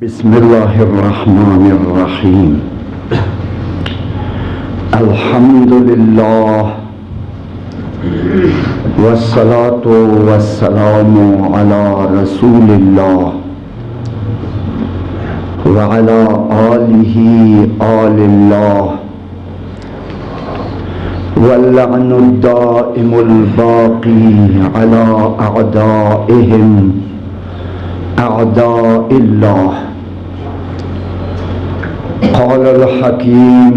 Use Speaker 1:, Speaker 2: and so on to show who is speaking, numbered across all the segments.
Speaker 1: बिस्मिल्लाहिर्रहमानिर्रहीम। अल्हम्दुलिल्लाह वस्सलातु वस्सलामु अला रसूलिल्लाह व अला आलिहि आलिल्लाह वल्लअनु दाइमुल बाक़ी अला अअदाइहिम अअदाइल्लाह। क़ालल हकीम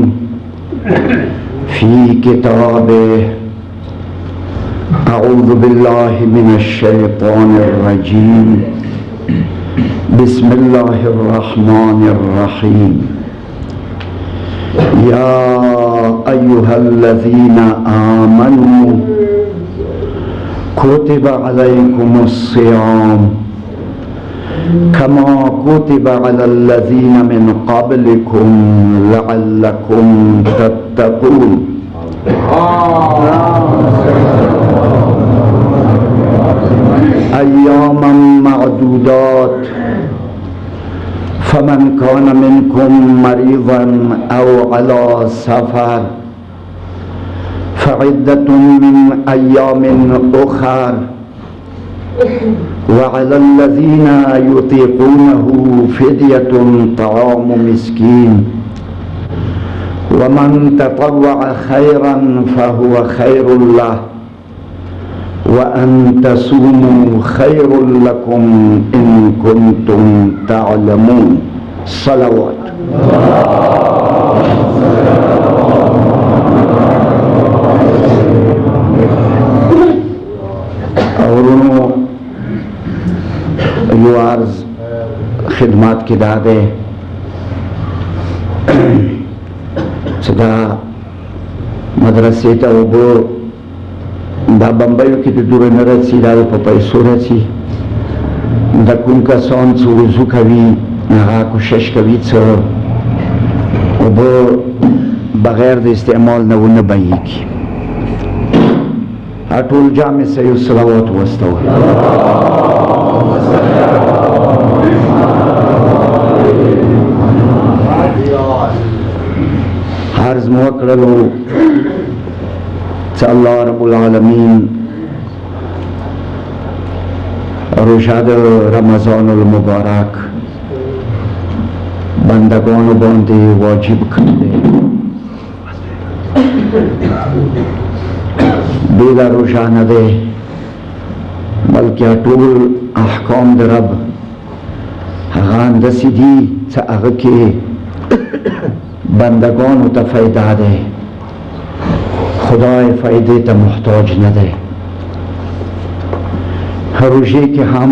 Speaker 1: फ़ी किताबिही अऊज़ु बिल्लाहि मिनश शैतानिर रजीम। बिस्मिल्लाहिर रहमानिर रहीम। या अय्युहल्लज़ीना आमनू कुतिबा अलैकुमुस्सियाम कमा कुतिबा अलल्लज़ीना मिन क़ब्लिकुम लअल्लकुम तत्तक़ून। अय्यामम मअदूदात फमन कान मिनकुम मरीज़न औ अला सफ़र फ़इद्दतुम मिन अय्यामिन उख़र वअलल्लज़ीना युतीक़ूनहु फ़िद्यतुन तआमु मिस्कीन वमन ततव्वअ खैरन फ़हुव खैरुल लहु वअन तसूमू खैरुल लकुम इन कुन्तुम तअलमून। सलावत। और यो अर्ज़ खिदमत की दादे सदा मदरसे ता वो दा बम्बई की तो दूर न रसी दा पे पैसो रसी दा कुन का सोन सुरुजु कभी नहा कोशिश कभी सो वो बगैर दे इस्तेमाल न वो न बही की अटूल जामे से यो सलावत वस्तव अर्ज़ मुवक्कलो अल्लाह रब्बुल आलमीन रोज़ाद रमज़ानुल मुबारक बंदगान बांधे वाजिब करदे बेला रोज़ा न दे बल्कि अटूल अहकाम दे रब हगान दसी दी सा अग के बंदगान उता फ़ायदा दे खुदाए फ़ायदे ता मुहताज न दे। हर रोज़े के हम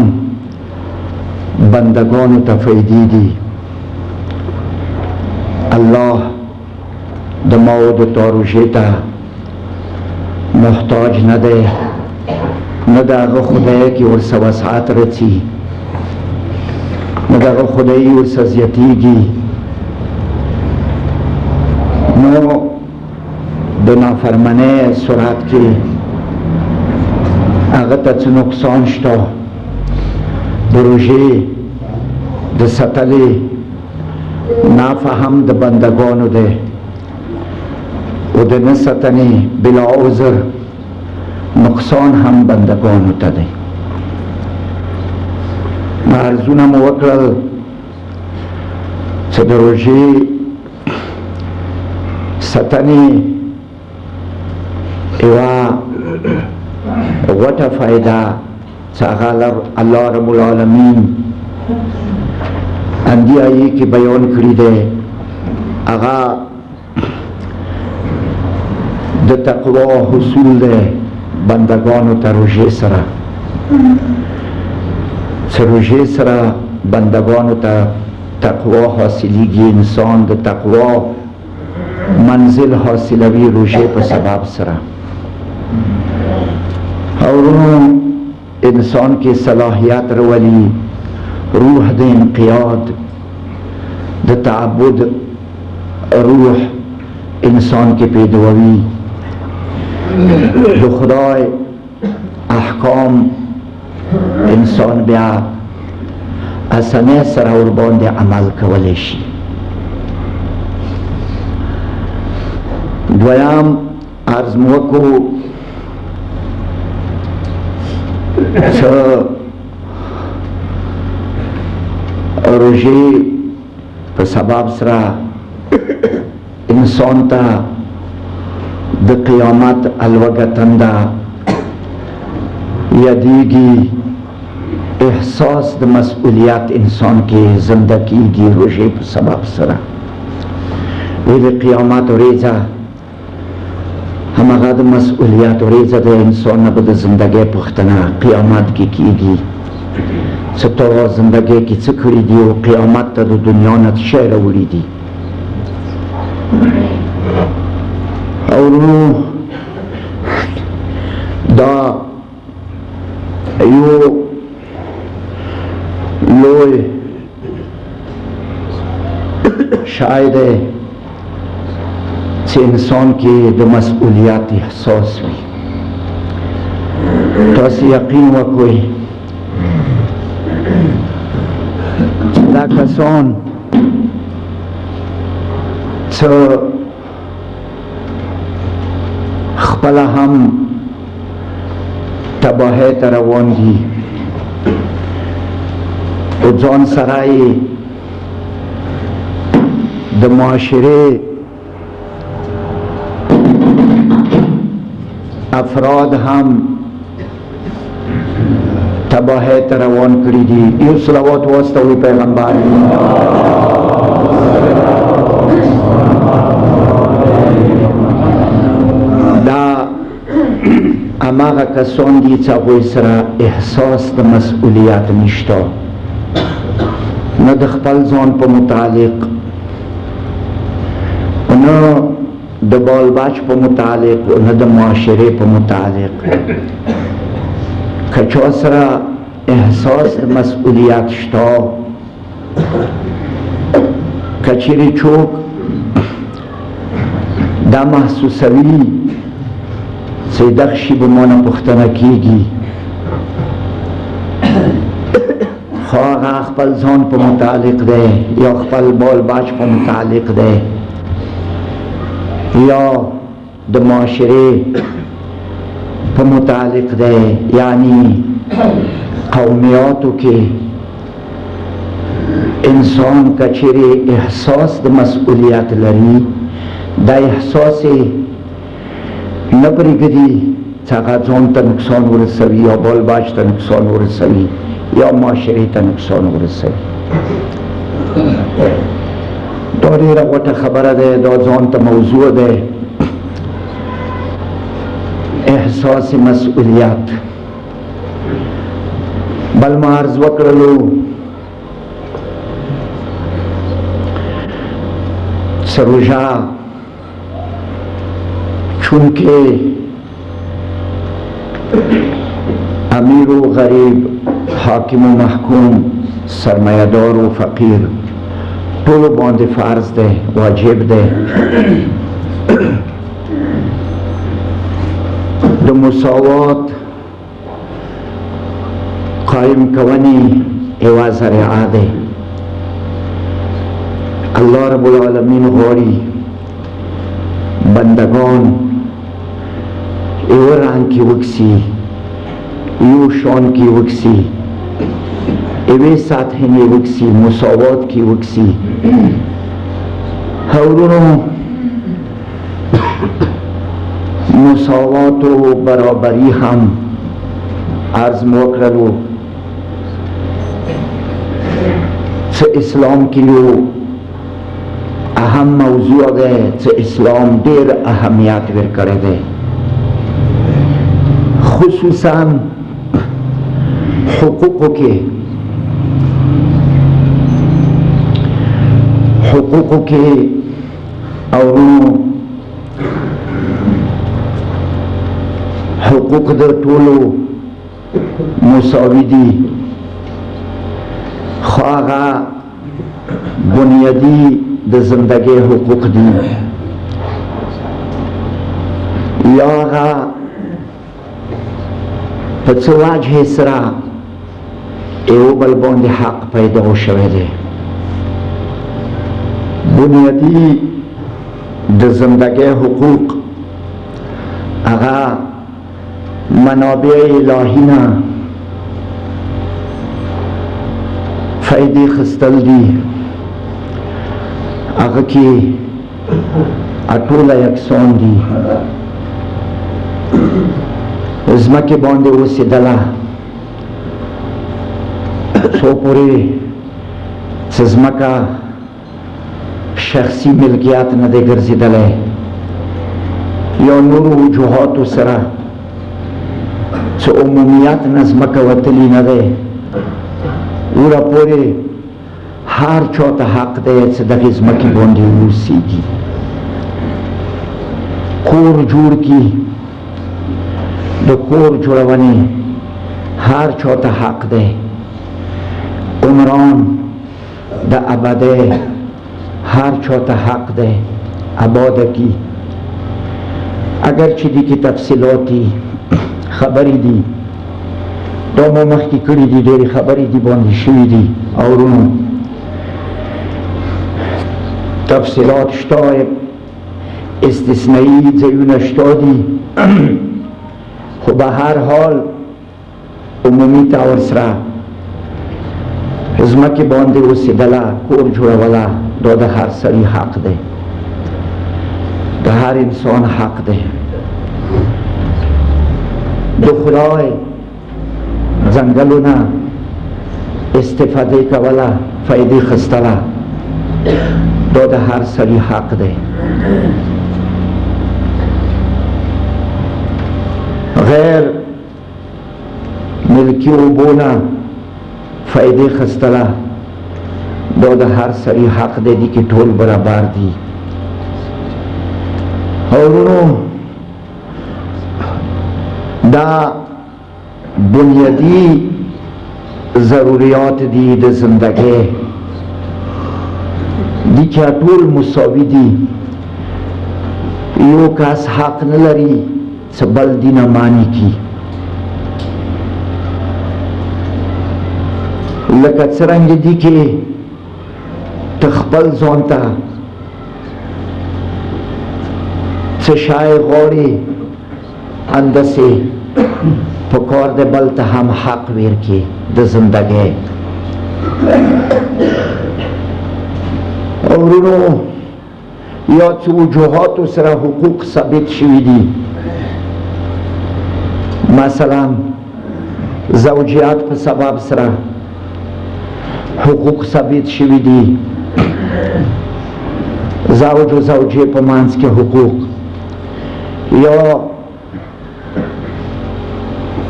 Speaker 1: बंदगान ता फ़ायदी दी अल्लाह दमाउद ता रोज़े ता मुहताज न दे न दाग खुदाए की और सवसात रची न दाग खुदाई और सज़यतीगी नो बिना फरमाने सुरात की अगत नुकसान शतो दरोजे द सतले नाफहम द बंदगान दे उदन सतने बिला उज़र नुकसान हम बंदगान दे मार्जुना मुवक्कल सदरोजे सतने एवा वटा फ़ायदा सागालर अल्लाह रब्बुल आलमीन अंदियाई की बयान करी दे आगा द तक़वा हुसूल दे बंदगान ता रोज़े सरा रोज़े सरा बंदगान ता तक़वा हासिलीगी इंसान द तक़वा मंजिल हासिलवी रोज़े पर सबब सरा और इंसान की सलाहियत रवली रूह द इनक़ियाद द ताबुद रूह इंसान के पेदवी जो खुदाए अहकाम इंसान ब्या اسانه سره ور باندې عمل کولی شي. دویم عرض مو وکړو چې روژې په سبب سره انسان ته د قیامت الوګه تنده یادېږي، احساس د مسئولیت انسان کې زنده کېږي روژې په سبب سره. وی د قیامت ورځه هماغه د مسئولیت ورځه د انسان نه به د زندګۍ پوښتنه قیامت کې کېږي چې تا زندګۍ کې څه کړي دي او قیامت ته د دنیا نه څه شی راوړي دي. او نو دا یو لوی شای دی چې انسان کې د مسئولیت احساس وي. تاسو یقین وکړئ چې دا کسان چې خپله هم تباهۍ ته روان دي او ځان سره یې د معاشرې افراد هم تباهۍ ته روان کړي دي. یو صلوات واستوئ پیغمبر. دا هماغه کسان دي چې هغوی سره احساس د مسئولیت نشته، نه د خپل ځان په متعلق، نه د بال بچ په متعلق، نه د معاشرې په متعلق. که چا سره احساس مسئولیت شته، که چیرې څوک دا محسوسوي چې دغه شي به ما نه پوښتنه کېږي، خو هغه خپل ځان په متعلق دی یا خپل بال بچ په متعلق دی یا د معاشرې په متعلق دی، یعنی قومیاتو کې انسان که چیرې احساس د مسئولیت لري، دا احساس یې نه پرېږدي چې هغه ځان ته نقصان ورسوي یا بال بچ ته نقصان ورسوي یا معاشرې ته نقصان ورسوي. دا ډېره غوټه خبره ده، دا ځان ته موضوع ده، احساس مسئولیت. بل ما عرض وکړلو چې روژه چونکه امیر و غریب، حاکم و محکوم، سرمایه‌دار و فقیر ټولو باندې فرض ده، واجب ده. د مساوات قائم کونی یوه ذریعه ده. الله رب العالمین غواړي بندگان یو رنګ کې وکسي، یو شان کې وکسي، یوې سطحې کې وکسي، مساوات کې وکسي. ورونو مساوات و برابری هم عرض مو وکړلو چې اسلام کې یو اهم موضوع ده چې اسلام ډېر اهمیت ورکړی دی، خصوصا حقوقو کې. حقوقو کې اورونو حقوق د ټولو مساوي دي، خو هغه بنیادي د زندګۍ حقوق دي یا هغه په څه وجه سره ایو بل باندې حق پیدا شوی دی. بنیادی د زندګۍ حقوق هغه منابع الهی نه فائدې خستل دي، هغه کې ټوله یکسان دي. ځمکې باندې اوسېدله څو پورې چې ځمکه شخصي ملکیت نه دی ګرځېدلی یا نورو وجوهاتو سره چې عمومیت نه ځمکه وتلي نه دی، وره پورې هر چا ته حق دی چې دغې ځمکې باندې واوسېږي، کور جوړ کړي. د کور جوړونې هر چا ته حق دی. عمران د ابدۍ هر چا ته حق دی آباده کړي. اگر چې دې کې تفصیلاتي خبرې دي، دا مو مخکې کړي دي، ډېرې خبرې دي باندې شوي دي او ورونو تفصیلات شته، استثنایی ځایونه شته دي، خو به هر حال عمومي طور سره ځمکې باندې اوسېدله، کور جوړوله، دا د هر سړي حق دی، د هر انسان حق دی. د خدای ځنګلونه استفاده کوله، فایدې خستله، دا د هر سړي حق دی. غیر ملکی اوبونه فائدې خستله، دا د هر سړي حق دی، دي کې ټول برابر دي. ورونو دا بنیادی ضروریات دي د زندګۍ، دي چې ټول مساوي دي. یو کس حق نه لري چې بل دي نه مانع کړي. لکه څرنګه دي کې ته خپل ځان ته څه شی غواړې، همداسې پکار دی بل ته هم حق ورکړې د زندګۍ. ورونو یا څو وجوهاتو سره حقوق ثابت شوي دي، مثلا زوجیت په سبب سره حقوق ثابت شوي دي، زوج و زوجې په منځ کې حقوق، یا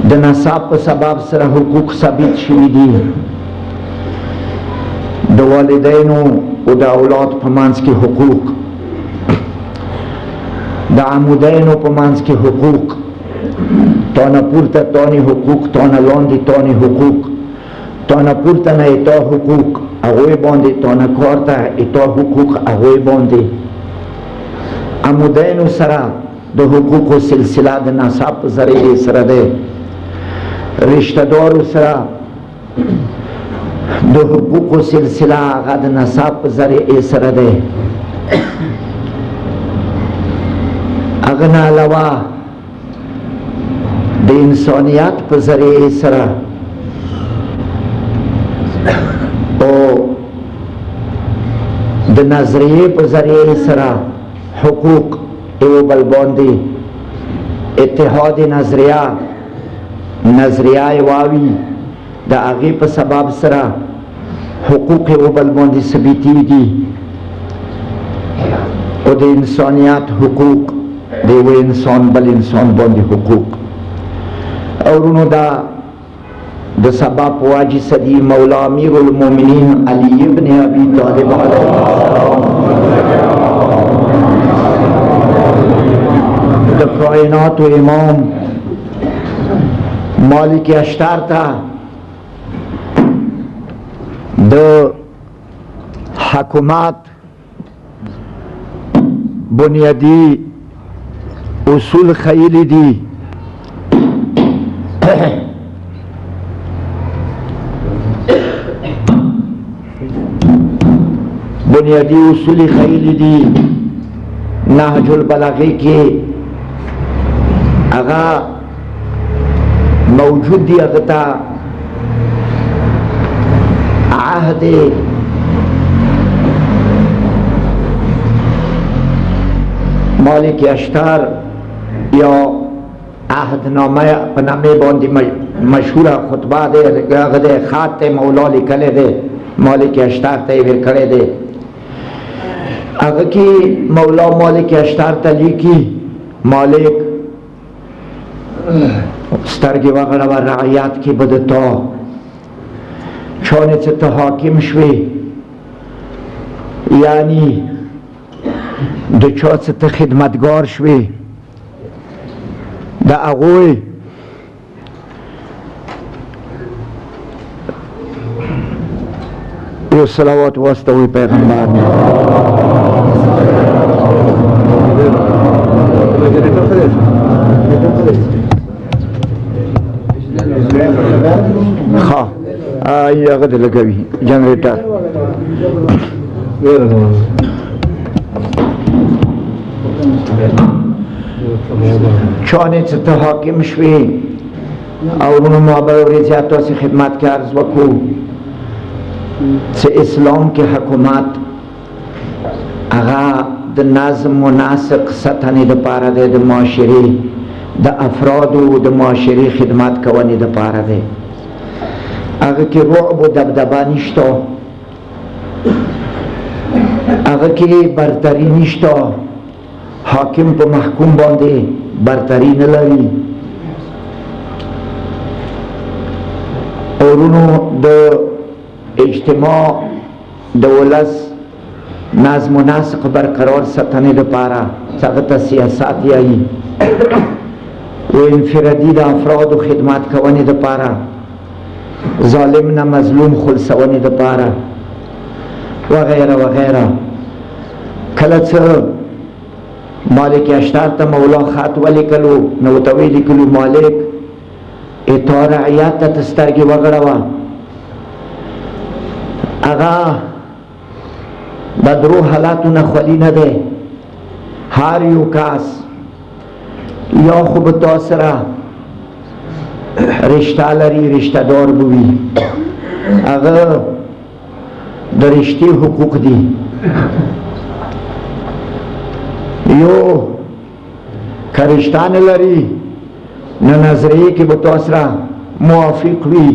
Speaker 1: د نسب په سبب سره حقوق ثابت شوي دي، د والدینو او د اولاد په منځ کې حقوق، د عمودینو په منځ کې حقوق، تانه پورته تانې حقوق، تانه لاندې تانې حقوق، تانه پورته نه اتا حقوق هغوی باندې، تانه کار ته اتا حقوق هغوی باندې. عمودینو سره د حقوقو سلسله د نسب په ذریعې سره دی، رشته دارو سره د حقوقو سلسله هغه د نسب په ذریعې سره دی. هغه نه علاوه د انسانیت په ذریعې سره او د نظریې په ذریعې سره حقوق یو بل باندې اتحاد نظریه واوي، د هغې په سبب سره حقوق یو بل باندې ثابتېږي، او د انسانیت حقوق د یو انسان بل انسان باندې حقوق. ورونو دا د سبا په واجب صدی مولا امیر المؤمنین علی ابن ابي طالب علیه السلام د کائنات و امام مالک اشتر ته د حکومت بنیادی اصول خیلی دي. बुनियादी उसूल खैली दी नहजुल बलागे के अगा मौजूद दी अगता आहद मालिक अश्तार या आहदनामा पनामे बंदी मशहूर खुतबा दे गदे खाते मौला लिखले दे मालिक अश्तार तैयार करे दे अगर की मौला मालिक अश्तार तली की मालिक स्तर की वगैरह व रायात की बदतो छोने से तो हाकिम शवे यानी दो चौथ से तो खिदमतगार शवे दा अगोई यो सलावत वास्ता हुई पैगंबर ने हाँ ये अगद लगी जनरेटर चौने से तो हाकिम शवी और उन्होंने मुआबरे ज़्यादा से खिदमत के अर्ज़ वकू से इस्लाम के हुकूमत आगा द नाज़म मुनासिक सतहनी द पारा दे द माशरी द अफरादू द माशरी खिदमत कवानी द पारा दे आगे की रुअब दबदबा निश्तो आगे की बरतरी निश्तो हाकिम पे महकुम बांधे बरतरी न लड़ी और उन्होंने द इज्तिमा दौलस नाज़ मुनासिक बरकरार सतहने द पारा सगत सियासत आई वो इनफिरादी द अफराद व खिदमत कवानी द पारा जालिम न मजलूम खुलसवानी द पारा वगैरह वगैरह खलच मालिक अश्तार त मौला खात वाली कलो नवतवी लिखलू मालिक इतौर आयात तस्तर की वगड़वा अगा बदरू हालातु न खली न दे हार यू कास या खुब तोसरा रिश्ता लरी रिश्ता दौर बुवी अगर दरिश्ती हुकूक दी यो खरिश्ता न लरी न नजरिए के बतौसरा मुआफिक हुई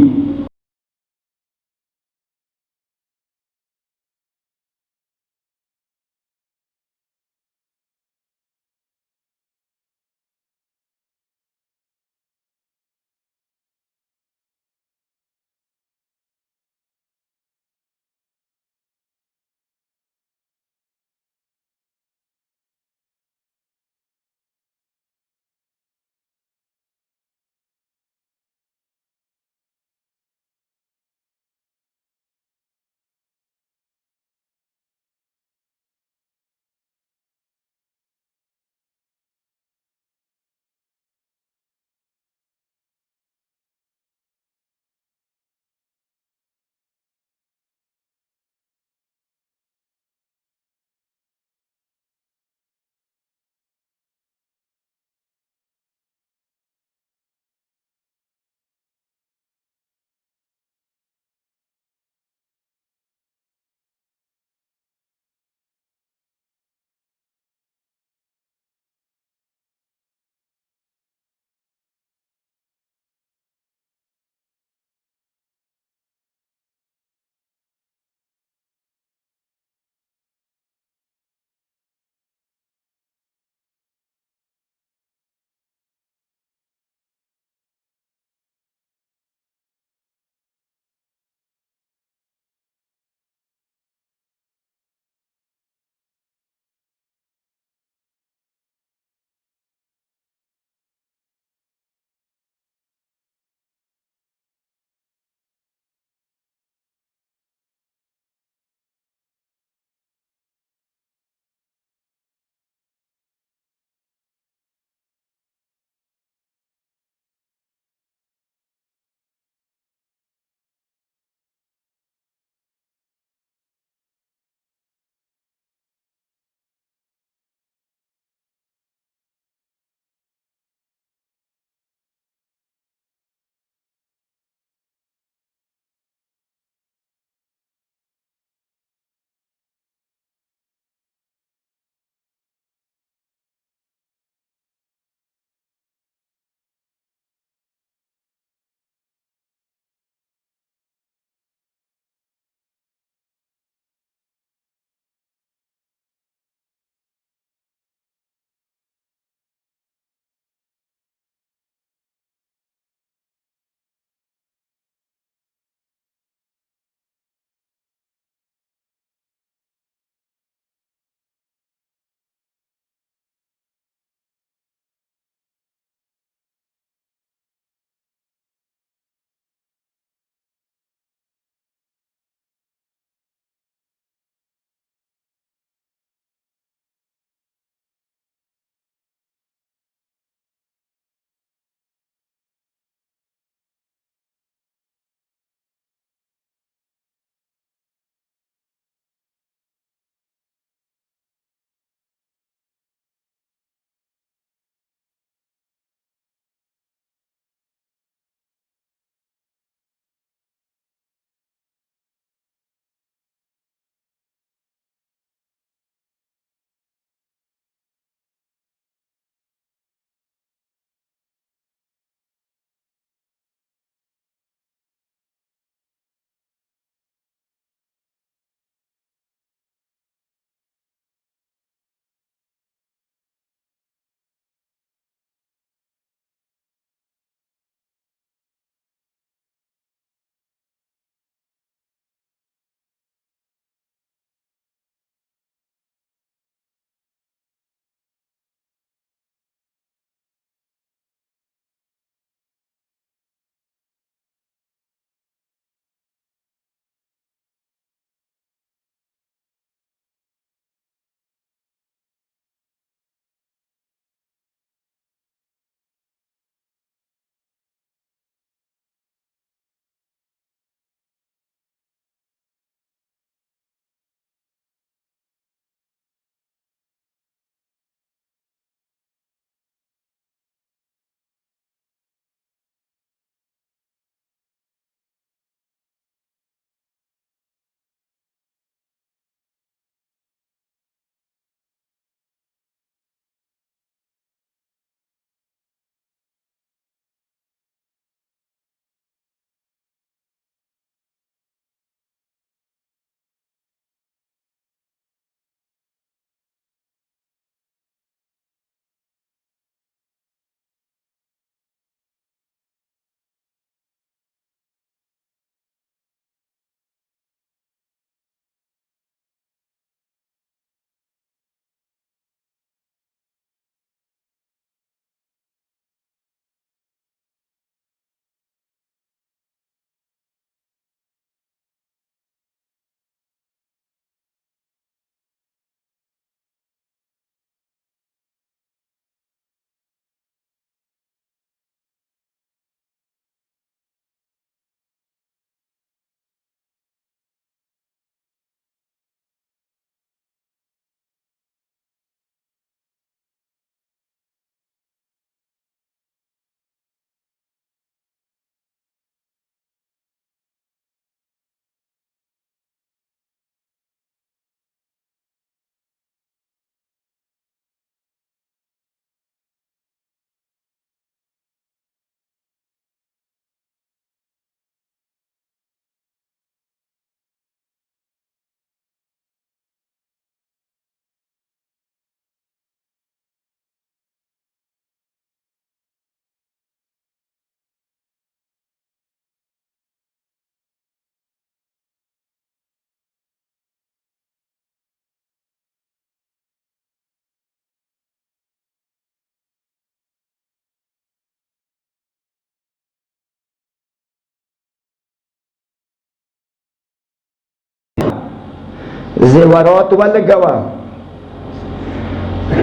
Speaker 1: زیورات ولګوه،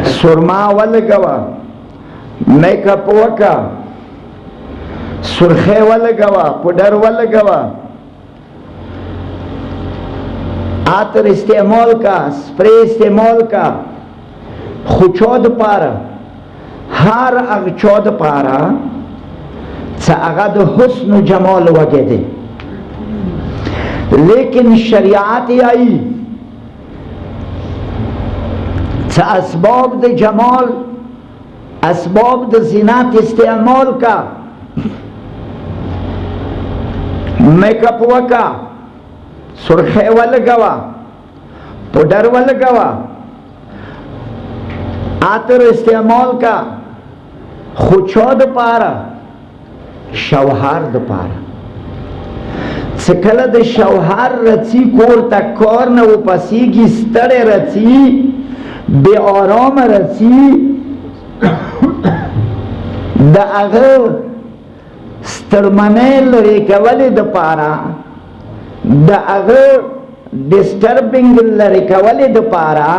Speaker 1: سرما ولګوه، میک اپ وکړه، سرخی ولګوه، پوډر ولګوه، عطر استعمال کا، سپری استعمال کا، خو چا دپاره هر هغه چا دپاره څه هغه د حسن و جمال وږی دی، لیکن شریعت یې څه اسباب د جمال، اسباب د زینت استعمال کا، میک اپ وکړه، سرخی ولګوه، پوډر ولګوه، عطر استعمال کا، خو چا دپاره؟ شوهر دپاره. څه کله د شوهر رڅي کور ته کار نه وپسېږي، ستړی رڅي، بې آرامه رڅي، د هغه ستړمنۍ لرې کولې دپاره، د هغه ډسټربینګ لرې کولې دپاره،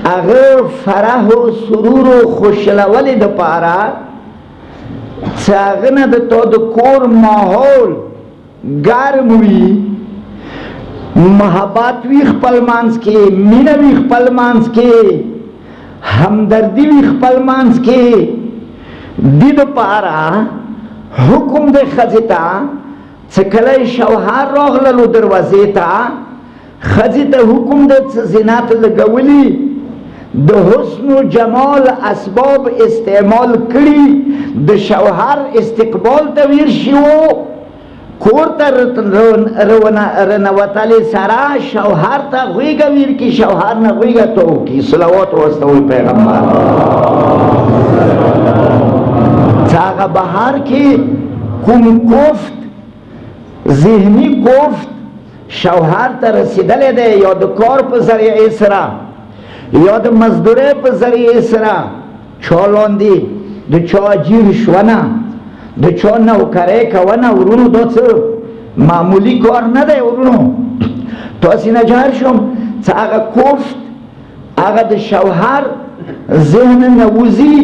Speaker 1: هغه فرح و سرور و خوشحالولې دپاره چې هغه نه د تا د کور ماحول ګرم وي، محبت وي خپل منځ کې، مینه وي خپل منځ کې، همدردي وي خپل منځ کې، دې دپاره حکم دی ښځې ته چې کله شوهر راغللو دروازې ته، ښځې ته حکم دی چې زینت لګولي، د حسن و جمال اسباب استعمال کړي، د شوهر استقبال ته ویر شي و کور ته رنوتلې سره شوهر ته غوږه ویر کړي، شوهر نه غوږه تو کړي. صلوات واستوئ پیغمبر چې هغه بهر کې کوم کوفت، ذهني کوفت شوهر ته رسیدلی دی، یا د کار په ذریعې سره یا د مزدورۍ په ذریعې سره، چا لاندې د چا اجیر شونه، د چا نوکرۍ کونه، ورونو دا څه معمولی کار نه دی ورونو. تاسې نجار شم چې هغه کوفت هغه د شوهر ذهن نه وځي،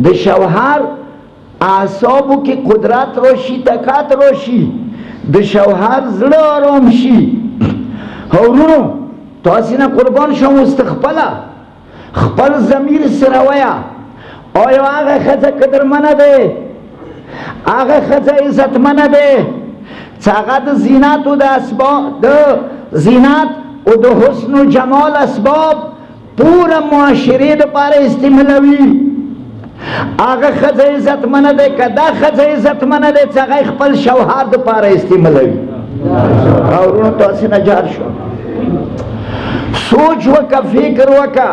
Speaker 1: د شوهر اعصابو کې قدرت راشي، طاقت راشي، د شوهر زړه آرام شي. ورونو تاسې نه قربان شم، اوس خپله خپل ضمیر سره ویه، آیا هغه ښځه قدرمنه دی، هغه ښځه عزتمنه دی چې هغه د زینت و د اسباب، د زینت و د حسن و جمال اسباب پوره معاشرې دپاره استعمالوي؟ هغه ښځه عزتمنه دی که دا ښځه عزتمنه دی چې هغه خپل شوهر دپاره استعمالوي؟ ورونو تاسې نجات شو. سوچ وکا، فکر وکا،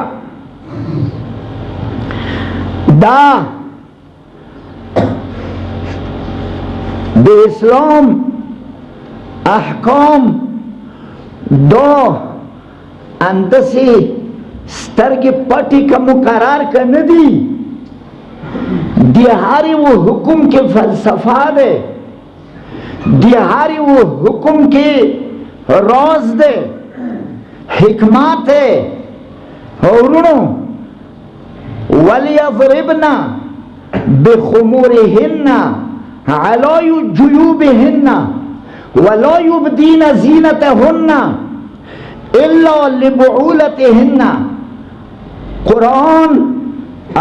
Speaker 1: دا د اسلام احکام دا اندسی سترګې پټې که مقرر که نه دي، دی هر یو حکم کې فلسفه ده، دی هر یو حکم کې راز ده، حکمت ہے. ورونو وَلْيَضْرِبْنَ بِخُمُورِهِنَّ عَلَى جُيُوبِهِنَّ وَلَا يُبْدِينَ زِينَتَهُنَّ إِلَّا لِبُعُولَتِهِنَّ. قرآن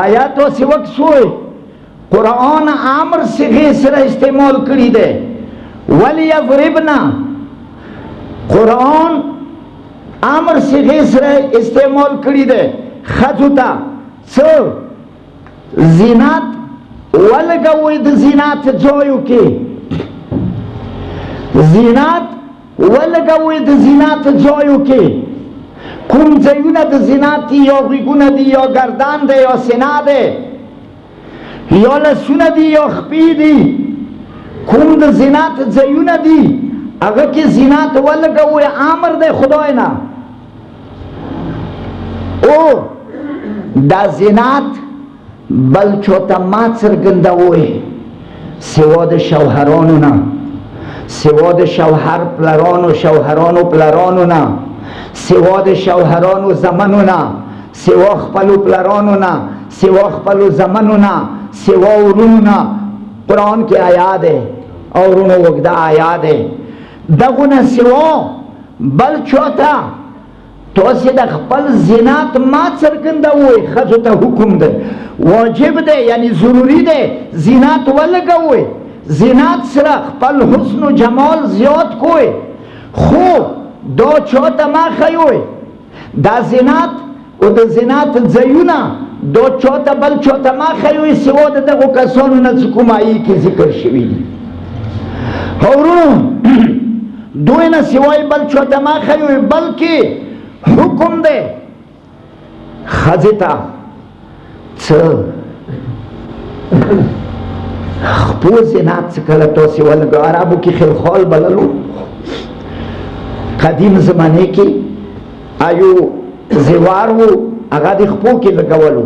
Speaker 1: آیاتو سے وقت سوئے، قرآن امر صیغے سره استعمال کړی دی. وَلْيَضْرِبْنَ قرآن امر صیغې سره استعمال کړی دی. ښځو ته څه زینت ولګوئ، د زینت ځایو کې زینت ولګوئ، د زینت ځایو کې کوم ځایونه د زینت دي، یا غوږونه دي، یا گردن دی، یا سینه دی، یا لاسونه دي، یا خپې دي، کوم د زینت ځایونه دي هغه کې زینت ولګوئ، امر دی خدای نه. او دا زینت بل چوته ما څرګندوئ سوا د شوهرانو نه، سوا د شوهر پلرانو، شوهرانو پلرانو نه، سوا د شوهرانو زمنو نه، سوا خپلو پلرانو نه، سوا خپلو زمنو نه، سوا ورونو نه. قرآن کې آیا دی او ورونو اوږده آیا دی. دغو نه سوا بل چاته تاسې د خپل زینات ما څرګندوئ. ښځو ته حکم دی، واجب دی، یعنی ضروري دی زینات ولګوئ. زینات سره خپل حسن و جمال زیاد کوئ، خو دا چاته ما ښیوئ. دا زینات او د زینات ځایونه دا چاته بل چاته ما ښیوئ سوا د دغو کسانو نه چې کوم آیې کې ذکر شوي دي. ورونو دوی نه سوای بل چاته ما ښیوئ، بلکې حکم دی ښځې ته څه خپو زینات څه کله تاسې ولګو. عربو کې خلخال بللو. قدیم زمانه کې ایو زیوار و هغه د خپو کې لګولو.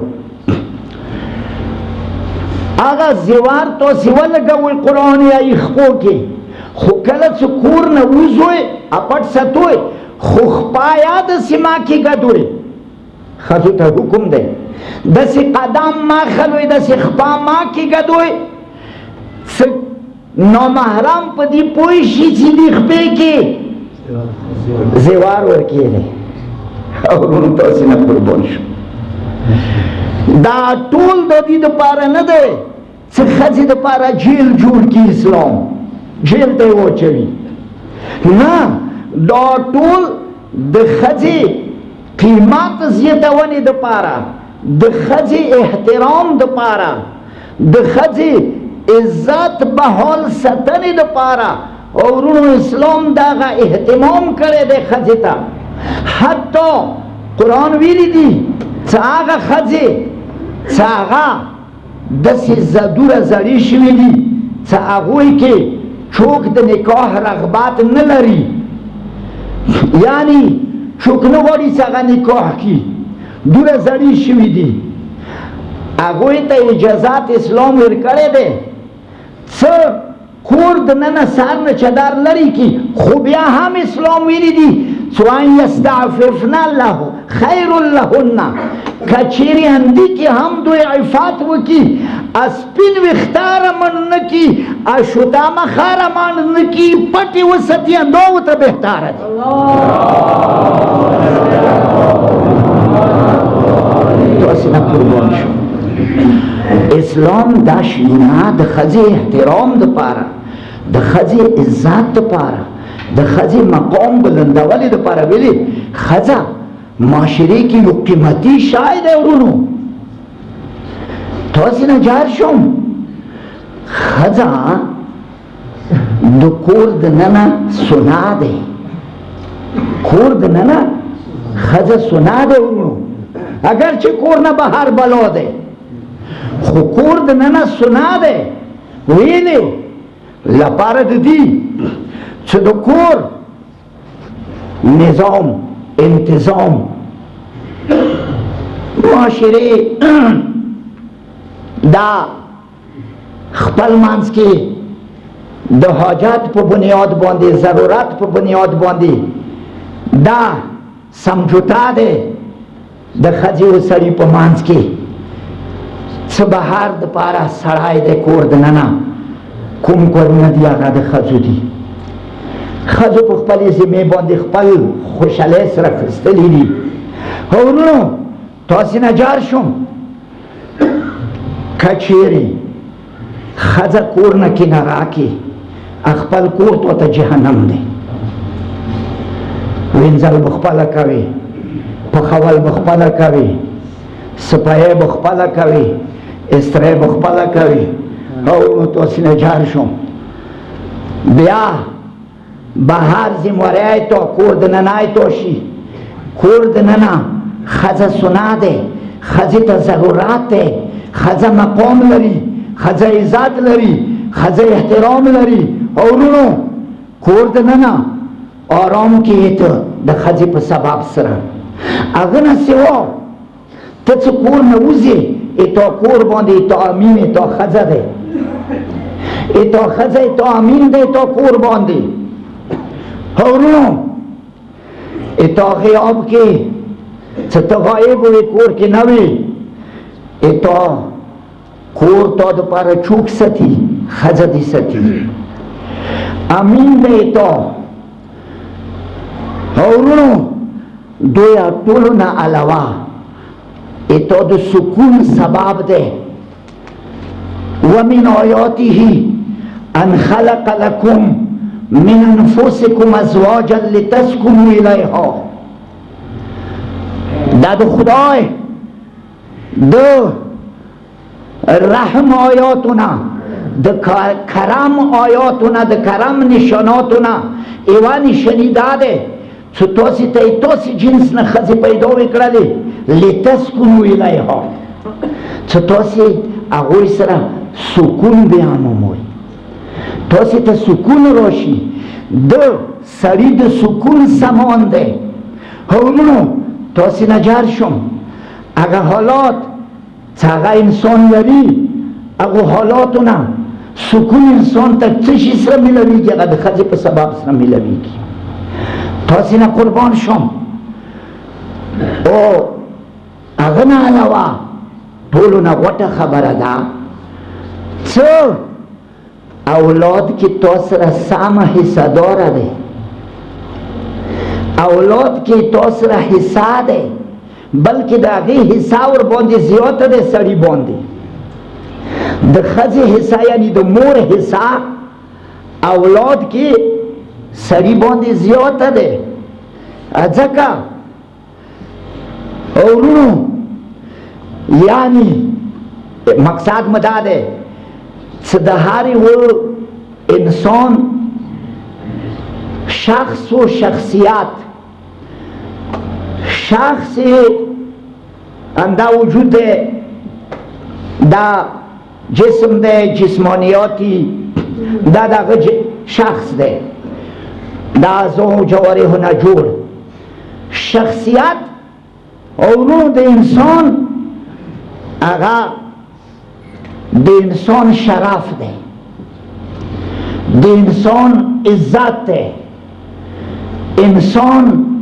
Speaker 1: هغه زیوار تاسې ولګوئ قرآن یې خپو کې، خو کله چې کور نه وځئ اپټ ساتئ، خو خپا یا داسې ما کې ګډوئ. ښځو ته حکم دی داسې قدم ما خلوئ، داسې خپا ما کې ګډوئ څه نامحرم په دې پوه شي چې دې خپې کې زیوار ورکېږي. ورونو تاسې نه قربان شو. دا ټول د دې دپاره نه دی چې ښځې دپاره جیل جوړ کړي اسلام، جیل ته یې واچوي. نه، دا ټول د ښځې قیمت زیاتونې دپاره، د ښځې احترام دپاره، د ښځې عزت بحال ساتنې دپاره. او ورونو اسلام دغه اهتمام کړی دی ښځې ته. حتی قرآن ویلی دي چې هغه ښځې چې هغه داسې زدوره زړې شوي دي چې هغوی کې څوک د نکاح رغبت نه لري، یعنی څوک نه غواړي چې هغه نکاح کړي، دوره زړې شوي دي، هغوی ته اجازات اسلام ورکړی دی څه کور دننه سر نه چدر لري کی. خو بیا هم اسلام ویلی دي وان یستعففن له خیر لهن، کچیری اندی کی هم دوی عفات وکی، اسپین وختار من نکی، اشوتا مخار من نکی، پٹی وسطی اندو تا بہتار ہے. تو اسنا قربان شو. اسلام دا شیونه د ښځې احترام دپاره، د ښځې عزت دپاره، د ښځې مقام بلندولې دپاره ویلي. ښځه معاشرې کې یو قیمتي شی دی. ورونو تاسې نه جار شوم، ښځه د کور دننه سنا دی. کور دننه ښځه سنا دی. ورونو اگر چې کور نه بهر بلا دی، خو کور دننه سنا دی. ویلې لپاره د دې چې د کور نظام انتظام معاشرې دا خپل منځ کې د حاجت په بنیاد باندې، ضرورت په بنیاد باندې دا سمجوتا دی د ښځې او سړي په منځ کې. څه بهر دپاره سړی دی کور دننه کوم کورونه دي هغه د ښځو دي. ښځو په خپلې ذمې باندې خپل خوشحالۍ سره اخیستلي دي. ورونو تاسې نه جار شوم، که چیرې ښځه کور نه کناره کړي، خپل کور ته جهنم دی. وینځل به خپله کوي، پخول به خپله کوي، صفایي به خپله کوي، استری به خپله کوي. او تاسې نه جار شوم، بیا بهر ذمهواری تا کور دننه تا شي. کور دننه ښځه سنا دی، ښځې ته ضرورت دی، ښځه مقام لري، ښځه عزت لري، ښځه احترام لري. او ورونو کور دننه آرام کیې ته د ښځې په سبب سره. هغه نه سوا ته چې کور نه وځې اتا کور باندې اتا امین اتا ښځه دی، اتا ښځه اتا امین دی اتا کور باندې. ورونو اتا غیاب کې څه ته غایب وې کور کې نه وې اتا کور تا دپاره چوک ساتي ښځه دې ساتي امین دی اتا اورونو دوی ټولو نه علاوه اتا د سکون سبب دی ومن آیاته ان خلق لكم من انفسكم ازواجا لتسكنوا الیها دا د خدای د رحم آیاتونه د کرم آیاتونه د کرم نشاناتونه ایوه نشانی دا دی چې تاسې ته یې تاسې جنس نه ښځې پیدا وکړلې لتسکنو الیها چې تاسې هغوی سره سکون بیاموموئ تاسې ته سکون راشي د سړي د سکون سامان دی هورونو تاسې نه جار شم هغه حالات چې هغه انسان لري هغو حالاتونه سکون انسان ته څه شي سره میلاویږي هغه د ښځې په سبب سره میلاویږي تاسې نه قربان شم او هغه نه علاوه ټولو نه غوټه خبره ده څه اولاد کې تا سره سمه حصه داره دی اولاد کې تا سره حصه دی بلکې د هغې حصه ورباندې زیاته دی سړي باندې د ښځې حصه یعنی د مور حصه اولاد کې سړي باندې زیاته دی ځکه اورونو یعنی مقصد مو دا دی چې د هر یو انسان شخص و شخصیت شخص انده وجود ده دا جسم ده جسمانیاتی دا دغه شخص ده دا اعضا و جوارح نه جوړ شخصیت اورو د انسان هغه د انسان شرف ده د انسان عزت ده انسان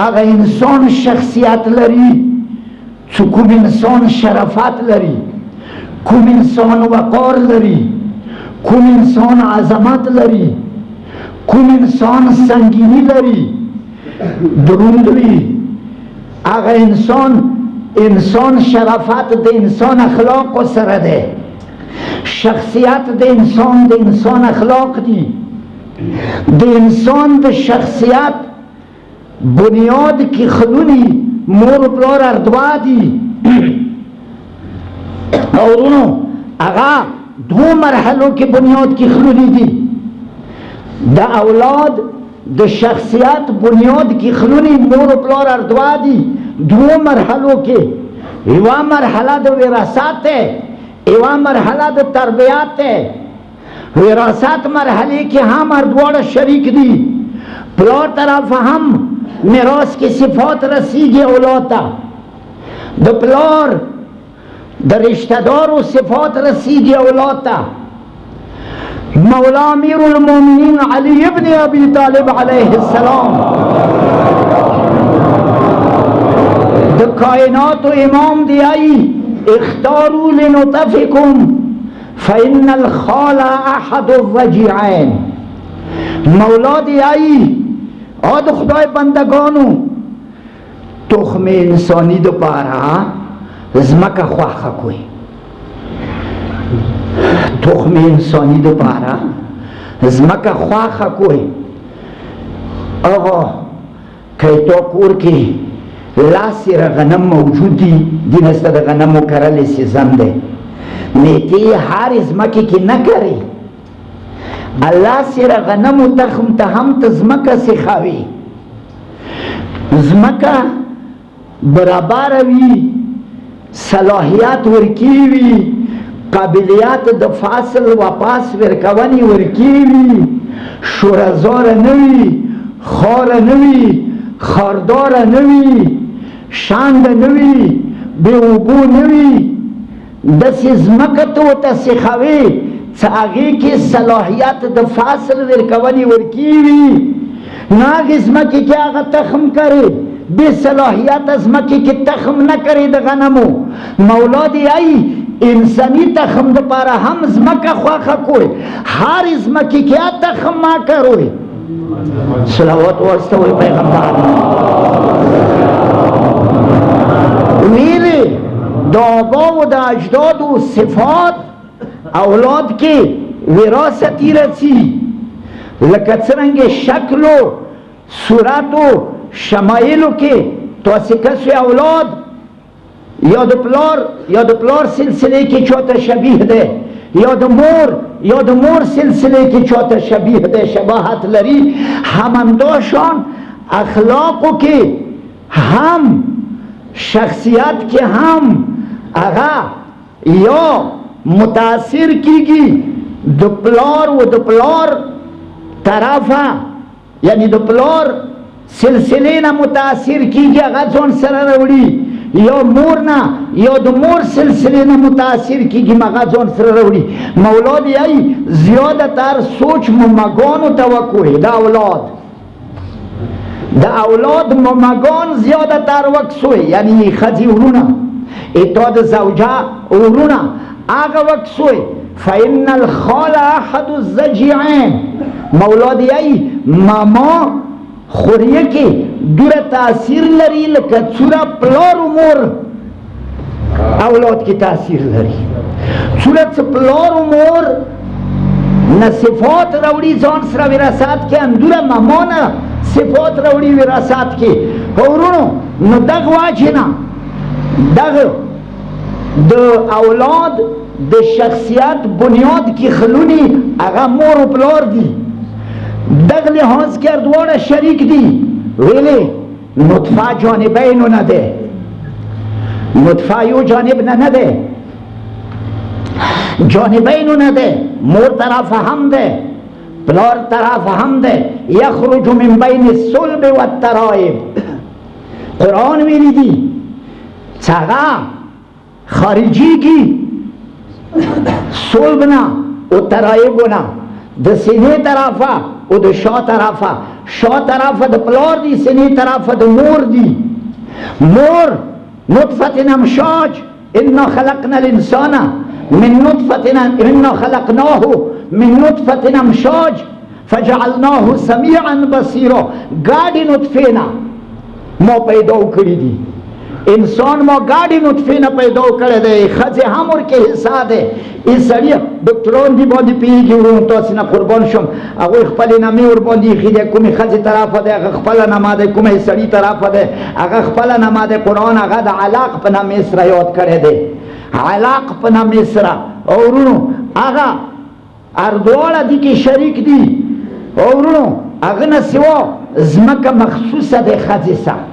Speaker 1: هغه انسان شخصیت لري چې کوم انسان شرافت لري کوم انسان وقار لري کوم انسان عظمت لري کوم انسان سنگینی لري دروند وي هغه انسان شرافت د انسان اخلاق سره ده شخصیت د انسان اخلاق دي د انسان د شخصیت بنیاد کی خلونی مور پلار اردوا دی اورونو اغا دو مرحلو کی بنیاد کی خلونی دی دا اولاد د شخصیت بنیاد کی خلونی مور پلار اردوا دی دو مرحلو کی ایوا مرحله د وراثت ہے ایوا مرحله د تربیت ہے وراثت مرحله کی هم اردواړه شریک دی پلار طرف هم میراث کی صفات رسیږي اولاد ته د پلار د رشتہ دارو صفات رسیږي اولاد ته مولا امیر المؤمنین علی ابن ابی طالب علیه السلام د کائنات و امام دی ای اختاروا لنطفکم فإن الخال احد الرجعین مولا دی ای آد خدای بندگانو تخم انسانی دو پارا زمکا خواخا کوئی تخم انسانی دو پارا زمکا خواخا کوئی آقا کئی تو کور کی لاسی را غنم موجود دی نستا دا غنمو کرلی سیزم دے نیتی هر زمکی کی نکری اللہ سر غنم و تخم تهم تزمکا سخاوی زمکا برابر وی صلاحیات ورکیوی قابلیات د فاصل و پاس ورکوانی ورکیوی شورزار نوی خار نوی خاردار نوی شاند نوی بیوبو نوی دسی زمکا تو تسخاوی څاګه کې صلاحیت د فاصل ورکونی ورکیوي ناغ ازمکی که آغا تخم کرے بے صلاحیت ازمکی که تخم نکرے دا غنمو مولا دی ای انسانی تخم دا پارا ہم ازمکا خواخا کوئی ہر ازمکی که تخم ما کروئی صلوات وارستوئی پیغمبر ویلی دا آبا و دا اجداد و صفات اولاد که وراثتی رسی لکه څرنګه شکل و صورت و شمایلو کې تاسې کسو اولاد یا د پلار سلسله کې چاته شبیه ده یا د مور سلسله کې چاته شبیه ده شباهت لري همانداشان اخلاقو کې هم شخصیت کې هم هغه یا متاثر کیږي د پلار و د پلار طرفه یعنی د پلار سلسله نه متاثر کیږي هغه ځان سره راوړي یا مور نه یا د مور سلسله نه متاثر کیږي هغه ځان سره راوړي مولا دی ای زیاده تر سوچ ممگان و توقع د اولاد ممگان زیاده تر وکسوی یعنی خزی ورونه اتاد زوجه ورونه آغا وکسوی فإن الخال أحد الزجعين مولا دی ای ماما خوریه که دور تاثیر لري لکه څوره پلار و مور اولاد کی تاثیر لري څوره پلار و مور نه صفات راوړي ځان سره وراثت کې اندوره ماما نه صفات راوړي وراثت کې ورونو نو دغه واجه نه دغه د اولاد د شخصیت بنیاد کی خلونی اغا مور و پلار دی دغ لحاظ کردوان شریک دی ویلی نطفه جانبینو نده نطفه یو جانب نده جانبینو نده مور طرف هم ده پلار طرف هم ده یخرج من بین الصلب و الترائب قرآن ویلی دی چغا خارجی کی صلبنا و ترائبنا د سینه طرفه او د شا طرفه د پلار دی سینه طرفه د مور دی مور نطفه امشاج انا خلقنا الانسان من نطفه انا خلقناه من نطفه امشاج فجعلناه سميعا بصيرا گاډي نطفه نه مو پیدا کړی دی انسان ما گاڑی نطفه نه پیدا کړی دی ښځې هم ورکې حصه دی ای سړي ډاکټران دي باندې پوهېږي ورونو تاسې نه قربان شم هغوی خپلې نامې ورباندې ایښي دی کومې ښځې طرفه دی هغه خپله نامه دی کومې سړي طرفه دی هغه خپله نامه دی قرآن هغه د علاق په نامې سره یاد کړی دی علاق په نامې سره او ورونو هغه هر دواړه دي کې شریک دي او ورونو هغه نه سوا ځمکه مخصوصه دی ښځې سره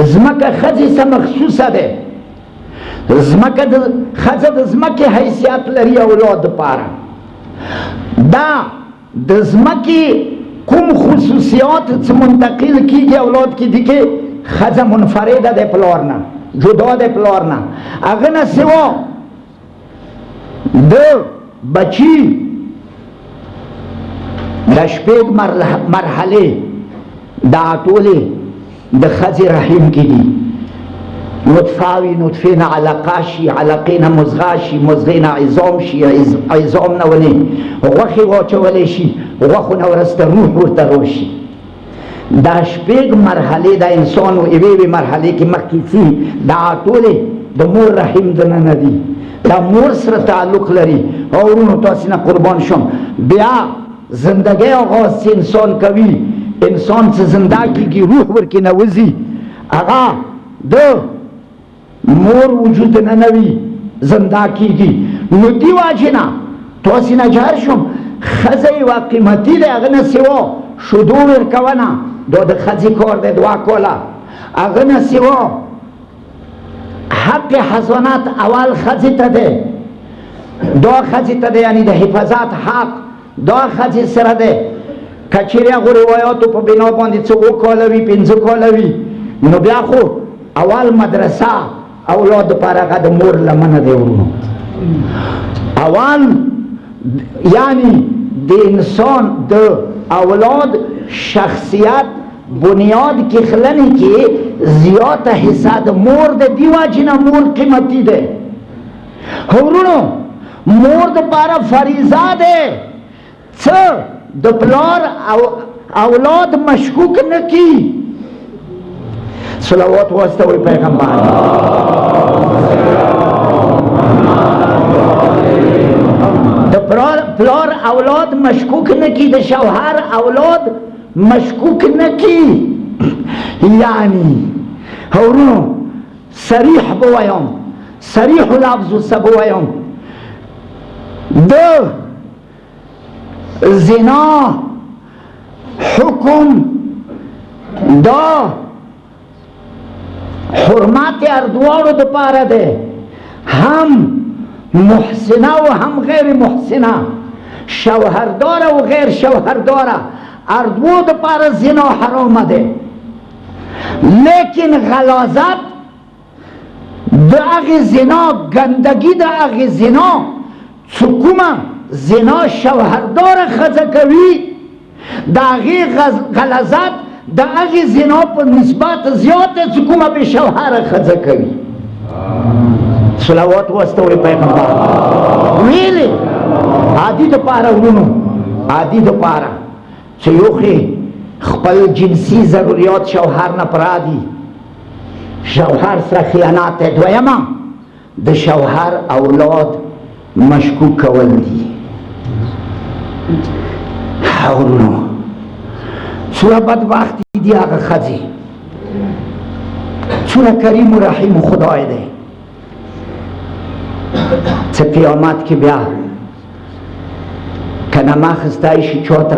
Speaker 1: زمکه خزی سا مخصوصه ده زمکه خزه د زمکه حیثیت لري اولاد پاره دا د زمکه کوم خصوصیات چې منتقل کیږي اولاد کې دي کې خزه منفرده ده پلار نه جدا ده پلار نه هغه نه سوا د بچی د شپږ مرحله دا ټولې د خزی رحم کی دی نطفاوی نطفه نا علقه شی علقه نا مزغه شی مزغه نا عظام شی عظام نا ونی غوخی واچولی شی غوخو نا ورست روح ورته روشی دا شپږ مرحله دا انسان و ایوی مرحله کی مخکیسی دا ټولې د مور رحم دننه دی دا مور سره تعلق لري او ورونو تاسې نه قربان شم بیا زندگی آغاز چې انسان کوي انسان سے زندہ کی روح ورکی نوزی اغا دو مور وجود ننوی زندہ کی گی نو دی واجنا تو اسی نجار شم خزی و قیمتی دے اغنى سوا شدو ورکونا دو د خزی کار دے دعا کولا اغنى سوا حق حسنات اول خزی تا دے دو خزی تا دے یعنی د حفاظات حق دو خزی سر دے کچیری هغو روایاتو په بنا باندې څه 7 کاله وي 5 کاله وي نو بیا خو اول مدرسه اولاد لپاره هغه د مور لمنه دی ورونو اول یعنی د انسان د اولاد شخصیت بنیاد کی خلنی کی زیادہ حصہ دا مور دا دیوا جنا مور قیمتی دے ہورونو مور دا پارا فریضہ دے دا پلار اولاد مشکوک نکی صلوات واسطوی پیغمبر دا پلار اولاد مشکوک نکی دا شوهر اولاد مشکوک نکی یعنی هورونو صریح بویم صریح لفظ سبویم دا زنا حکم دا حرمات اردوارو دا پارا دے ہم محسنہ و ہم غیر محسنہ شوہردارہ و غیر شوہردارہ اردو دا پارا زنا حرام دے لیکن غلاظت دا اغی زنا گندگی دا اغی زنا چکوما زنا شوهردار خزکوی دا اغی غلاظت دا اغی زنا پر نسبت زیاد چکوما بی شوهر خزکوی صلوات واسطوری پیغمبر ویلی عادی دا پارا ورونو عادی دا پارا چیوخی خپل جنسی ضروریات شوهر نپرادی شوهر سره خیانات دویما د شوهر اولاد مشکوک کول دی حولو سوره بدبختی دی آغا خزی سوره کریم و رحیم خدای دی چه قیامت که بیا کنما خستایشی چوتا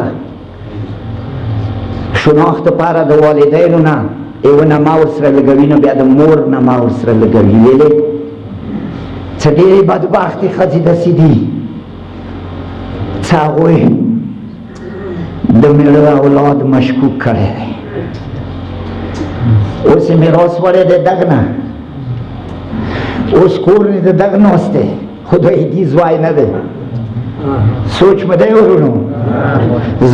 Speaker 1: شناخت پارا د والدینو نه ایو نما ورسره لګوي نو بیا د مور نما ورسره لګوي ویلې څه ډېرې بدبختې ښځې داسې دي څه هغوی د میړه اولاد مشکوک کړی دی اوس یې میراث وړی دی دغ نه اوس کور نه د دغ ناست دی خو د ایدي ځوای نه دی سوچ مې دی ورونو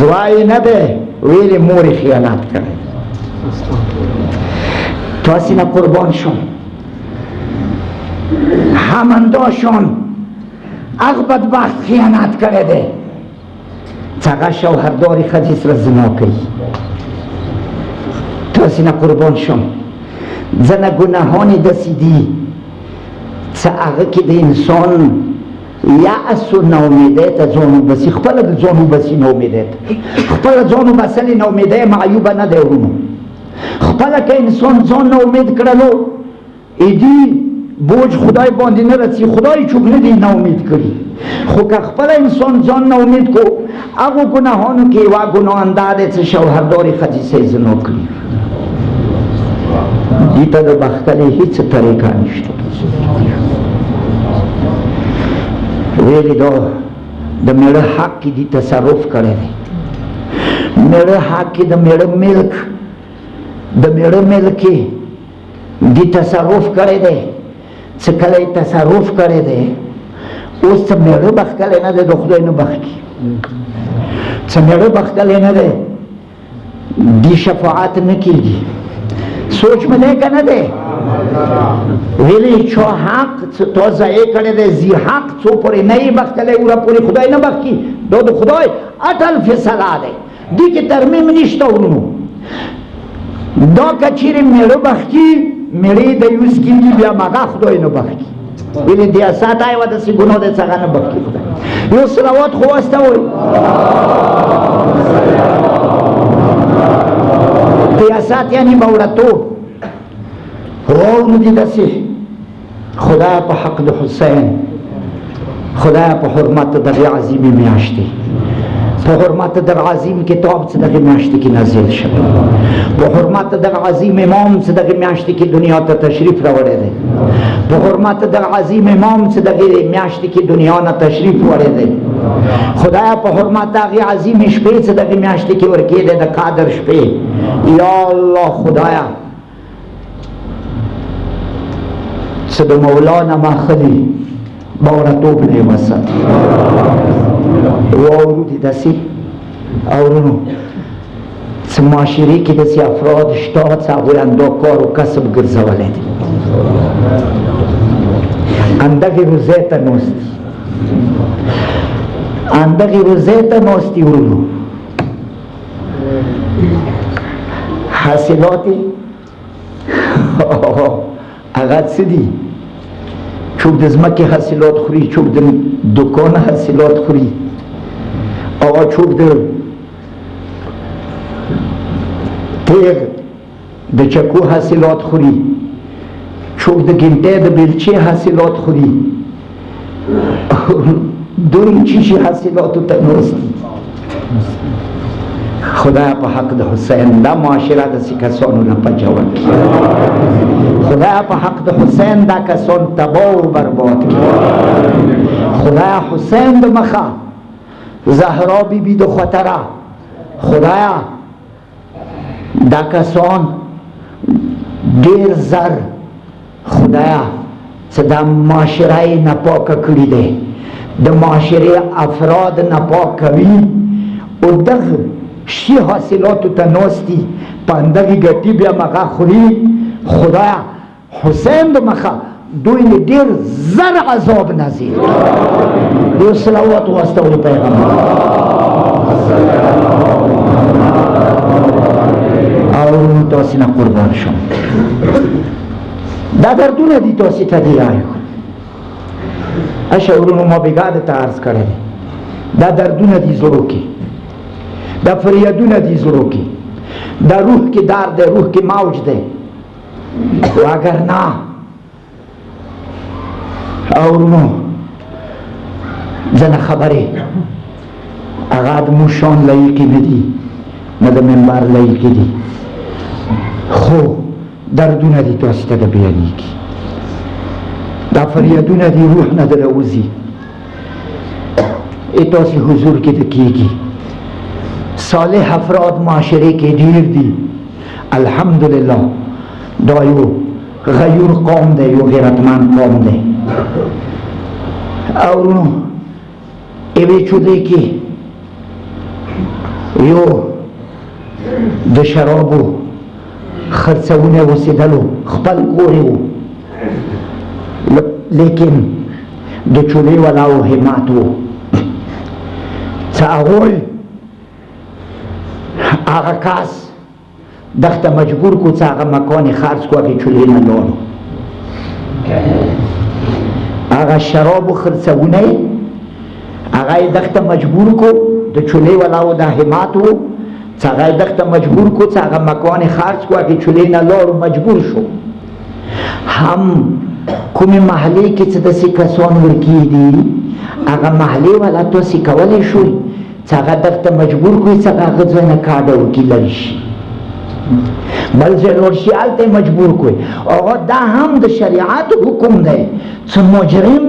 Speaker 1: ځوای نه دی ویلی موری خیانت کرد تو اسینا قربان شون همنداشون اغ بدبخت خیانت کرده چگه شوهرداری خدیس را زنا کهی تو اسینا قربان شون زن گناهانی دسیدی چه اغه که ده انسان یأس و نومیده تا زانو بسی خپل د زانو بسی نومیده خپل زانو بسلی نومیده معیوبه نده ورونو خپل که انسان زان نومید کرلو ایدی بوج خدای باندې نه رسی خدای چوب ندی نومید کری خو که خپل انسان زان نومید کو اگو گناهانو که و گناه انداده چه شوهرداری خدیسه زنا کری دیتا دا بختلی هیچ طریقه نشته ویلی دا میرے حق کی دی تصرف کرے دی میرے حق کی دا میرے ملک کی دی تصرف کرے دی چکلی تصرف کرے دی اس تا میرے بخکلے نا دے دو خدای نو بخکی چا میرے بخکلے نا دے دی شفاعت نکی گی سوچ میں دے کا نا دے ویلی چو حق تو زعی کرده ده زی حق چو پوری نئی بختله او را پوری خدای نبخی دو خدای اٹل فیصله ده دی که ترمیم نشته اونو دا کچیر میرو بخی میری ده یوز کنگی بیا مگا خدای نبخی ویلی دیاسات آئی و دسی گناه ده سگا نبخی خدای یو صلوات خواسته ہوئی دیاسات یعنی مورتو روانو دی دسی خدا پا حق د حسین خدا پا حرمت در عظیم میاشتی پا حرمت در عظیم کتاب صدق میاشتی کی نازل شد پا حرمت در عظیم امام صدق میاشتی کی دنیا تا تشریف روڑے دے پا حرمت در عظیم امام صدق میاشتی کی دنیا نا تشریف وڑے دے خدا پا حرمت آغی عظیم شپے صدق میاشتی کی ورکی دے دا قادر شپے یا اللہ خدایا صد مولانا ما خلی بورتوب نه وسط و اورودی دسی اورونو څه معاشرې کې داسې افراد شته چې هغوی همدا کار و کسب ګرځولی دی همدغې روزۍ ته ناست دي همدغې روزۍ ته ناست دي ورونو حاصلات هغه څه دي څوک د ځمکې حاصلات خوري څوک د دکان حاصلات خوري څوک د تیغ د چکو حاصلات خوري څوک د ګنټې د بیلچې حاصلات خوري دوی چیشي حاصلاتو ته ناست دي خدای په حق د حسین دا معاشره داسې کسانو نه پجول کړي خدای په حق د حسین دا کسان تباه و برباد کړي خدای حسین د مخه زهرا بیبي د خطره خدایا دا کسان ډیر زر خدایا څه دا معاشره یې ناپاکه کړي دی د معاشرې افراد ناپاک کوي او دغه شي حاصلاتو ته ناست دي په همدغې ګټي بیا مغه خوري خدایا حسین د مخه دوی له ډېر زر عذاب نازل دوی صلوات واستولي پیغمبر او تاسې نه قربان شم دا دردونه دي تاسې ته دي رایو اشعرونو ما بېګاده ته عرض کړی دی دا دردونه دي زړو کې دا فریادونه دي زړو کې دا روح کې درد دی روح کې موج دی اگر نه اورونو ځنه خبرې هغه د موږ شان لایقې نه دي نه د منبر لایقې دي خو دردونه دي تاسې ته د بیانېږي دا فریادونه دي روح نه د راوځي تاسې حضور کې د کېږي صالح افراد معاشرې کې ډېر دي الحمدلله دا یو غیور قوم دی یو غیرتمند قوم دی او یوې چودې کې یو د شرابو خرڅونه اوسېدلو خپل کور یې و لیکن د چولې ولاو همت و څه هغوی هغه کس دغته مجبور کو څه هغه مکان خرڅ کو هغې چولې نه لاړو هغه شرابو خرڅونه یې هغه یې دغته مجبور کو د چولې ولاو دا همت و څه هغه یې دغته مجبور کو څه هغه مکان خرڅ کو هغې چولې نه لاړو مجبور شو هم کومې محلې کې څه داسې کسان ورکې دي هغه محلې والا تاسې کولی شئ چې هغه دغته مجبور کړئ چې هغه ځای نه کاډه وکړي لرې شي بل ځای لوړ شي هلته یې مجبور کړئ هغه دا هم د شریعت حکم دی چې مجرم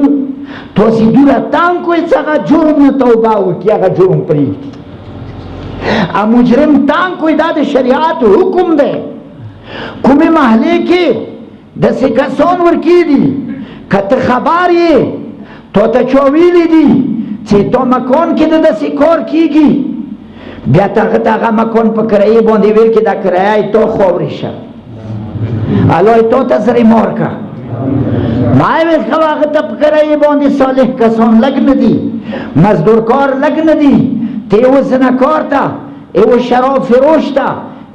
Speaker 1: تاسې دوره تنګ کړئ چې هغه جرم نه توبه وکړي هغه جرم پرېږدي مجرم تنګ کړئ دا د شریعت حکم دی کومې محلې کې داسې کسان ورکې دي که ته خبر یې تا ته چا ویلي دي چې تا مکان کې د داسې کار کېږي بیا ته هغه ته هغه مکان په کرایې باندې ویل کې دا کرایه یې تا خاورې شه الله یې تا ته زرې مار که ما یې ویل ښه هغه ته په کرایې باندې صالح کسان لږ نه دي مزدورکار لږ نه دي ته یو زنهکار ته یو شراب فروش ته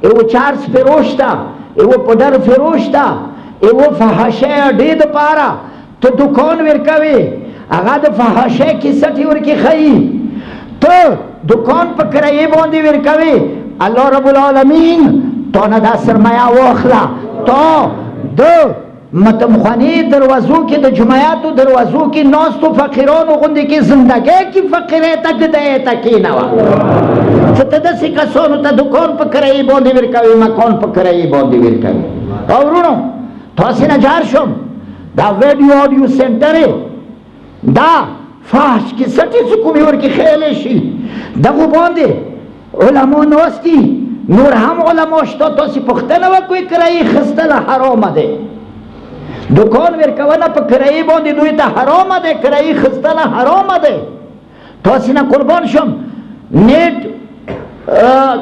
Speaker 1: یو چرس فروش ته یو پډر فروش ته یو فحاشۍ اډې دپاره ته دکان ورکوې هغه د فحاشۍ کیسټ یې ورکې ښیي ته دکان په کرایې باندې ورکوې الله رب العالمین تا نه دا سرمایه واخله تا د متمخانې دروازو کې د جمعیاتو دروازو کې ناستو فقیرانو غوندې کې زندګۍ کې فقیرۍ ته ګدایۍ ته کېنوه چې ته داسې کسانو ته دکان په کرایې باندې ورکوې مکان په کرایې باندې ورکوې او ورونو تاسې نه جار شم دا ویډیو آډیو سینټر دا فحش کیسټې چې کومې ورکې خیلی شي دغو باندې علما ناست دي نور هم علما شته تاسې پوښتنه وکړئ کرایې خیستله حرامه دی دکان ورکونه په کرایې باندې دوی ته حرامه دی کرایې خیستله حرامه دی تاسې نه قربان شم نیټ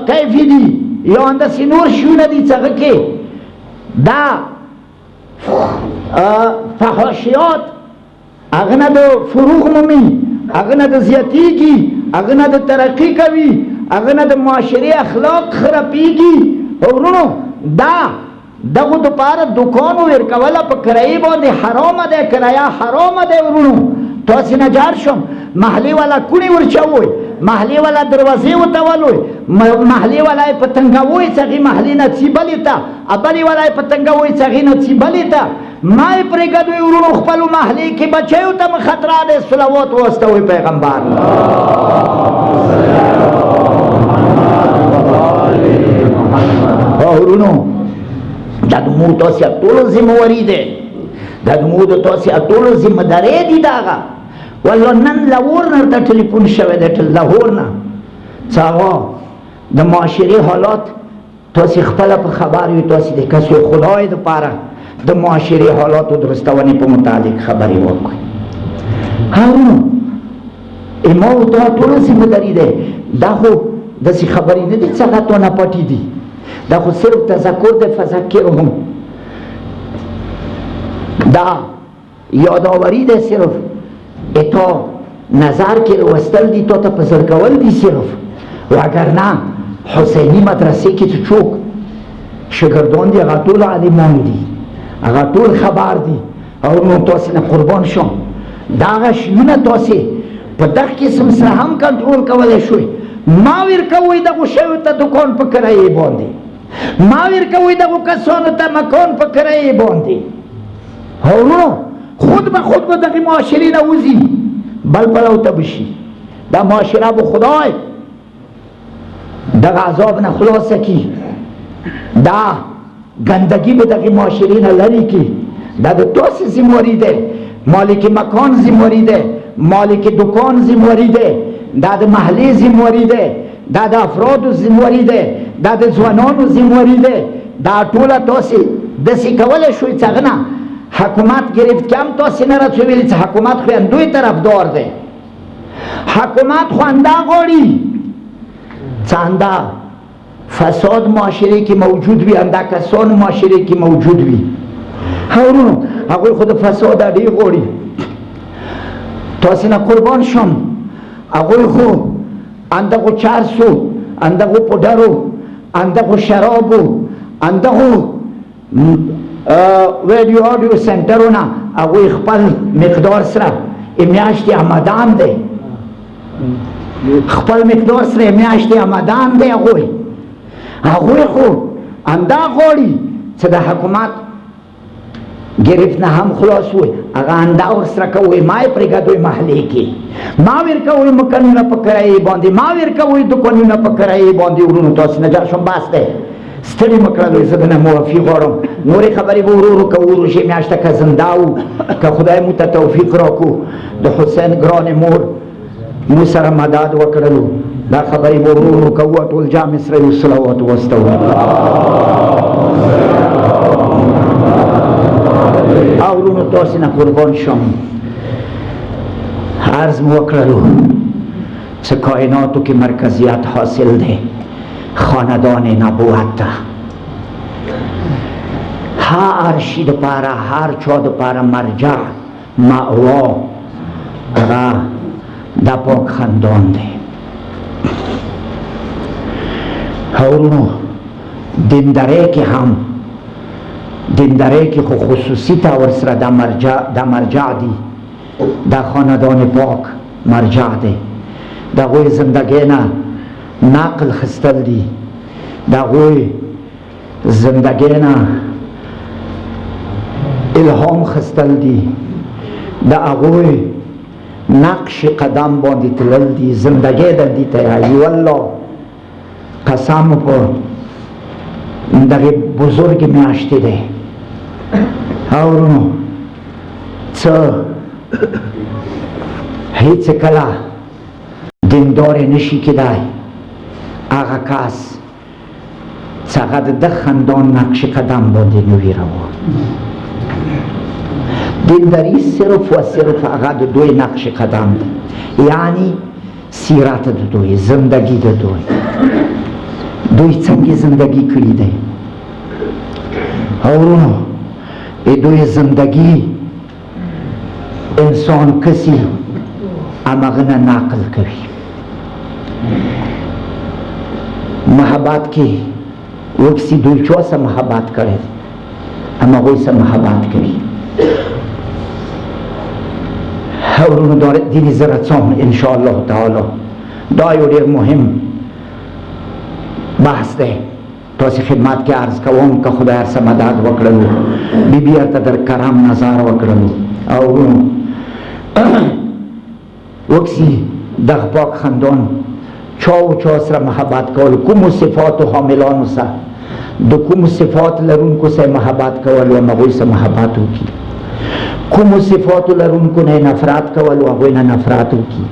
Speaker 1: کیفي دي یا اندسی نور شونه دی چغه کې دا فحاشیات هغه نه د فروغ مومي، هغه نه د زیاتیږي، هغه نه د ترقی کوي، هغه نه د معاشري اخلاق خرابیږي. ورونو دا دغه دپاره دکانو ورکوله په کرایې باندې حرامه دی، کرایه حرامه دی. ورونو تاسې نه جار شم، محلې والا کوڼې ورچوئ، محلې والا دروازې وتولئ، محلې والا یې په تنګوئ چې هغې محلې نه څي بلې ته، بلې والا یې په تنګوئ چې هغې نه څي بلې ته. ما یې پرېږدوئ ورونو خپلو محلې کې بچیو ته مو خطره دی. صلوات واستوئ پیغمبر. ورونو دا د مور تاسې ټولو ذمهواري دی، دا د مور د تاسې ټولو ذمهدارۍ دي. د هغه والله نن لاهور نه ورته ټلیفون شوی دی، لاهور نه چې هغه د معاشري حالات تاسې خپله په خبر وي، تاسې د کسو خدای دپاره د معاشري حالاتو درستونې په متعلق خبرې وکړئ. ورونو ما دا ټوله ذمهداري دی. دا خو داسې خبرې نه دي چې هغه تونه پټې دي، دا خو صرف تذکر دی. فذکرهم دا یادآوری دی، صرف اتا نظر کې وستل دي، تا ته په زر کول دي صرف. وگرنه حسینی مدرسې کې چې څوک شاګردان دي هغه ټول عالمان دي، هغه ټول خبر دي. او نو تاسې نه قربان شم، دغه شیونه تاسې په دغه قسم سره هم کنټرول کولی شوئ. ما ورکوئ دغو شیو ته دکان په کرایې باندې، ما ورکوئ دغو کسانو ته مکان په کرایې باندې. ورونو خود به خود به دغې معاشرې نه وځي، بل پلو ته بشي. دا معاشره به خدای دغه عذاب نه خلاصه کی، دا گندگی به دغې معاشرې نه لرې کی. دا د تاسې ذمهواري دی، مالک مکان ذمهواري دی، مالک دکان ذمهواري دی، دا د محلې ذمهواري دی، دا د افرادو ذمهواري دی، دا د ځوانانو ذمهواري دی. دا ټوله تاسې داسې کولی شوئ چې هغه نه حکومت گرفت که هم تاسې نه راته ویلي چې حکومت خو اندوی طرفدار دی، حکومت خو انده غواړي چې انده فساد معاشرې کې موجود وي، انده کسان معاشرې کې موجود وي. ورونو هغوی خو د فساد اډې غواړي. تاسې نه قربان شم، هغوی خو اندغو چرسو، اندغو پودرو، اندغو شرابو، اندغو ویډیو آډیو سنټرونه هغوی خپل مقدار سره میاشتې آمدان دی، خپل مقدار سره میاشتې آمدان دی. هغوی خو انده غواړي چې د حکومت گرفت نه هم خلاص وي، هغه انده ورسره کوئ. ما یې پرېږدوئ محلې کې، ما ورکوئ مکانونه په کرایې باندې، ما ورکوئ دکانونه په کرایې باندې. ورونو تاسې نه جار شم، بس دی، ستړي مه کړلوئ. زه دنه معافي غواړم، نورې خبرې به ورو ورو کوو. روژې میاشته که زنده وو، که خدای مو ته توفیق راکړو، د حسین ګرانې مور مو سره مدد وکړلو، دا خبرې به ورو ورو کوو. ټول جامع سره یو صلوات واستوو. ورونو تاسې نه قربان شم، عرض مو وکړلو چې کائناتو کې مرکزیت حاصل دی خاندان نبوت ته. هر شي دپاره، هر چا دپاره مرجع مأوا هغه دا پاک خاندان دی. ورونو دیندارۍ کې هم، دیندارۍ کې خو خصوصي طور سره دا مرجع دي، دا خاندان پاک مرجع دی. د هغوی زندګۍ نه نقل خستل دي، د هغوی زندګۍ نه الهام خستل دي، د هغوی نقش قدم باندې تلل دي، زندګۍ د دې تیاري. والله قسم په دغې بزرګې میاشتې دی. ورونو څه هیڅ کله دیندارې نشي کېدی هغه کس چې هغه د ده خاندان نقش قدم باندې نه ویروه. دینداري صرف و صرف هغه د دوی نقش قدم دی، یعنی سیرت د دوی، زندگی د دوی. دوی څنګه زندگی کړی دی او دوی زندگی انسان کسی امغنه ناقل کوي محبت کې وکسی دوی چو سره محبت کړي اما غوی سره محبت کوي ورونو دا دین زرڅوم ان شاء الله تعالی دا یو ډیر مهم بحث دی تاسو خدمت کې عرض کوم که خدای سره مدد وکړو بیبي ته در کرام نظر وکړو او وکسی دغه پاک خاندان چا سره محبت کول کوم صفات او حاملانو سره د کوم صفات لرونکو سره محبت کول او هغوی سره محبت وکړي کوم صفات لرونکو نه نفرت کول او هغوی نه نفرت وکړي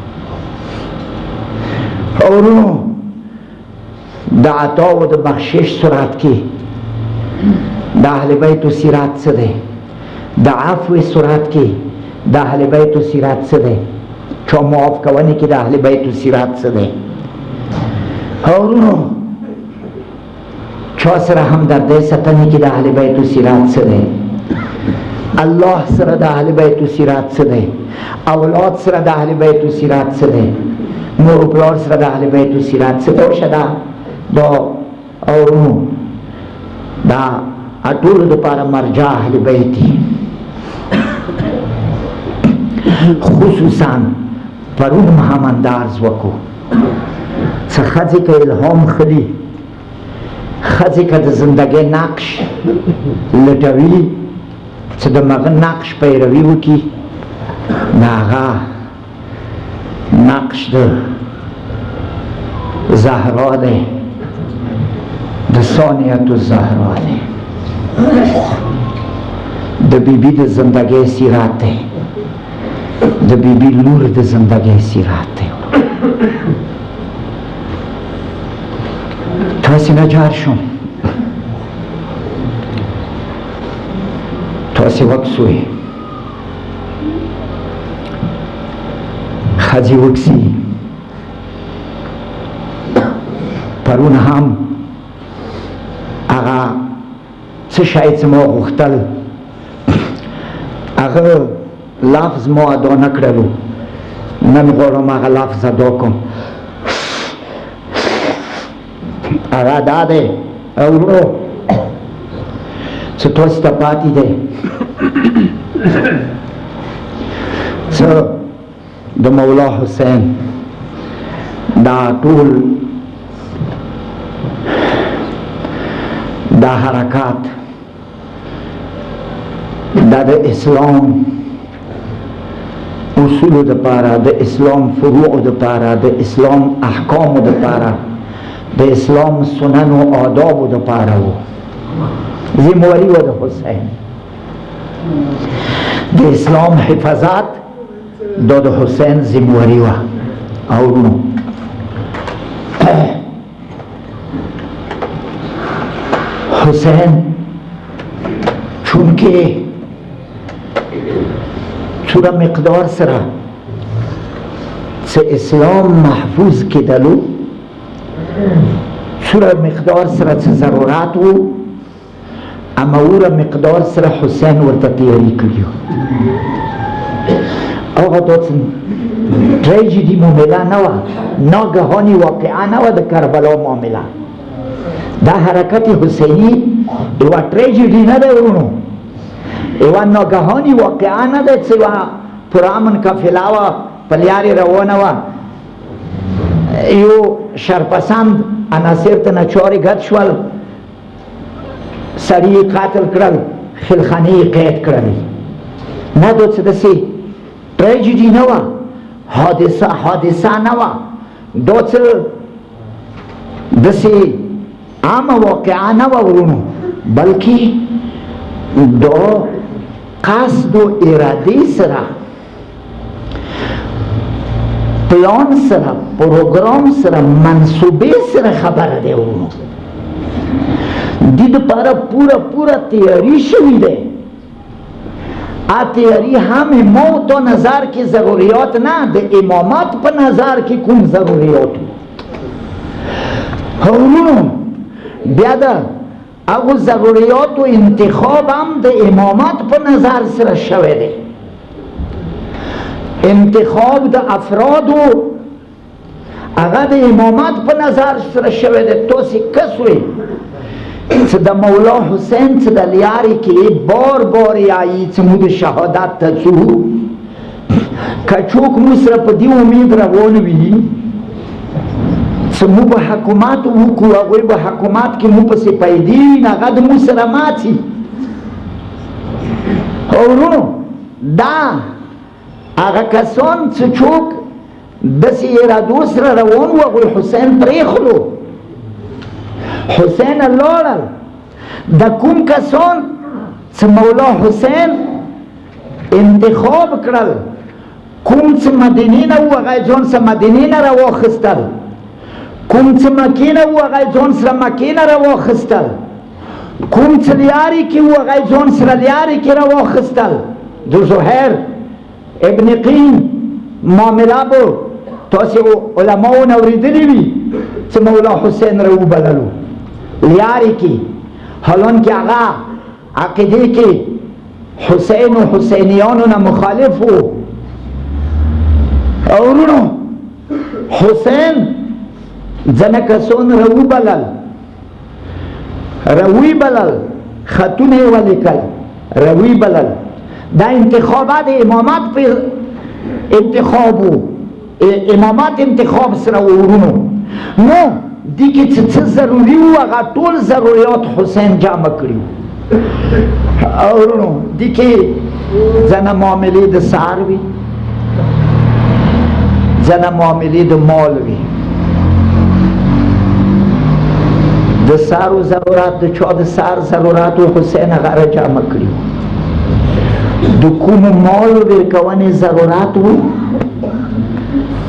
Speaker 1: او د عطا او د بخشش صورت کې د اهل بیت سیرت څه دی د عفو صورت کې د اهل بیت سیرت څه دی چا معاف کوونې کې د اهل بیت سیرت څه دی او چا سره همدردۍ ساتنې کې د اهل بیت سیرت څه دی الله سره د اهل بیت سیرت څه دی اولاد سره د اهل بیت سیرت څه دی مور پلار سره د اهل بیت سیرت څه دی شدا دا او دا ټولو دپاره مرجع اهل بیت خصوصا پرون هم اندرز وکړو څه ښځې که الهام ښلي ښځې که د زندګۍ نقش لټوي چې د مغه نقش پیروي وکړي د هغه نقش د زهرا دی د ثانیة الزهرا دی د بیبي د زندګۍ سیرت دی د بیبي لور د زندګۍ سیرت دی تاسې نجار شوم تاسې وکسوئ ښځې وکسي پرون هم هغه څه شی چې ما غوښتل هغه لفظ ما ادا نه کړلو نن غواړم هغه لفظ ادا کړم هغه دا دی ورو څه تاسو ته پاتې دی څه د مولا حسین دا ټول دا حرکات دا د اسلام اصولو دپاره د اسلام فروعو دپاره د اسلام احکامو دپاره د اسلام سنن و آدابو دپاره و ذمواري و د حسین د اسلام حفاظت دا د حسین ذمواري و او حسین چونکه چورا مقدار سره چه اسلام محفوظ کدلو چورا مقدار سره چه ضرورت و اما اورا مقدار سره حسین ورته تیاری کړیو آقا دا تراژدي معامله نه وه ناگهانی واقعه نه وه د کربلا معامله دا حرکت حسینی یوه تراژدي نه ده ورونو یوه ناگهانی واقعه نه ده چې یوه پرامن قافله وه په لارې روانه وه یو شرپسند عناصر ته ناچارې ګډ شول سړي یې قتل کړل خلخانې یې قید کړلې نه دا څه داسې تراژدي نه وه حادثه نه وه دا څه داسې عامه واقعه نه وه ورونو بلکې دا قصد و ارادې سره پلان سره پروګرام سره منصوبې سره خبره دی ورونو دې دپاره پوره تیاری شوي دی تیاری هم امام تو نظر کې ضروریات نه د امامت په نظر کې کوم ضروریات ورونو بیا د هغو ضروریاتو انتخاب هم د امامت په نظر سره شوی دی. انتخاب د افرادو هغه د امامت په نظر سره شوی دی. تاسې کس وئ چې د مولا حسین چې د لیارې کې بار بار یایي چې موږ د شهادت ته ځو، که څوک موږ سره په دې امید روان وي چې موږ به حکومت وکړو، هغوی به حکومت کې موږ پسې پیدا وي، نو هغه د موږ سره ماتي. ورونو دا هغه کسان چې څوک داسې ارادو سره روان وو، هغوی حسین پرېښودو، حسین لاړل. د کوم کسان چې مولا حسین انتخاب کړل، کوم چې مدینې نه وو هغه ځان سره مدینې نه راواخیستل، کوم چې مکې نه وو هغه ځان سره مکې نه راواخیستل، کوم چې لیارې کې وو هغه ځان سره لیارې کې راواخیستل. د زهیر ابن قین معامله به تاسې علماو نه اورېدلي وي چې مولا حسین راوبللو لیارې کې، حالانکه هغه عقیدې کې حسین و حسینیانو نه مخالف و. ورونو حسین ځنه کسان راوبلل، راویبلل، خطونه یې ولیکل، راویبلل. دا انتخابات امامت په انتخاب و، امامت انتخاب سره ورونو. نو دی کې څه ضروري وو هغه ټول ضروریات حسین جمع کړي وو. ورونو دی کې ځنه معاملې د سهار وي، ځنه معاملې د مال وي. د سهارو ضرورت د چا د سهار ضروراتو حسین هغه را جمع کړي وو. د کومو مالو ورکونې ضرورت وو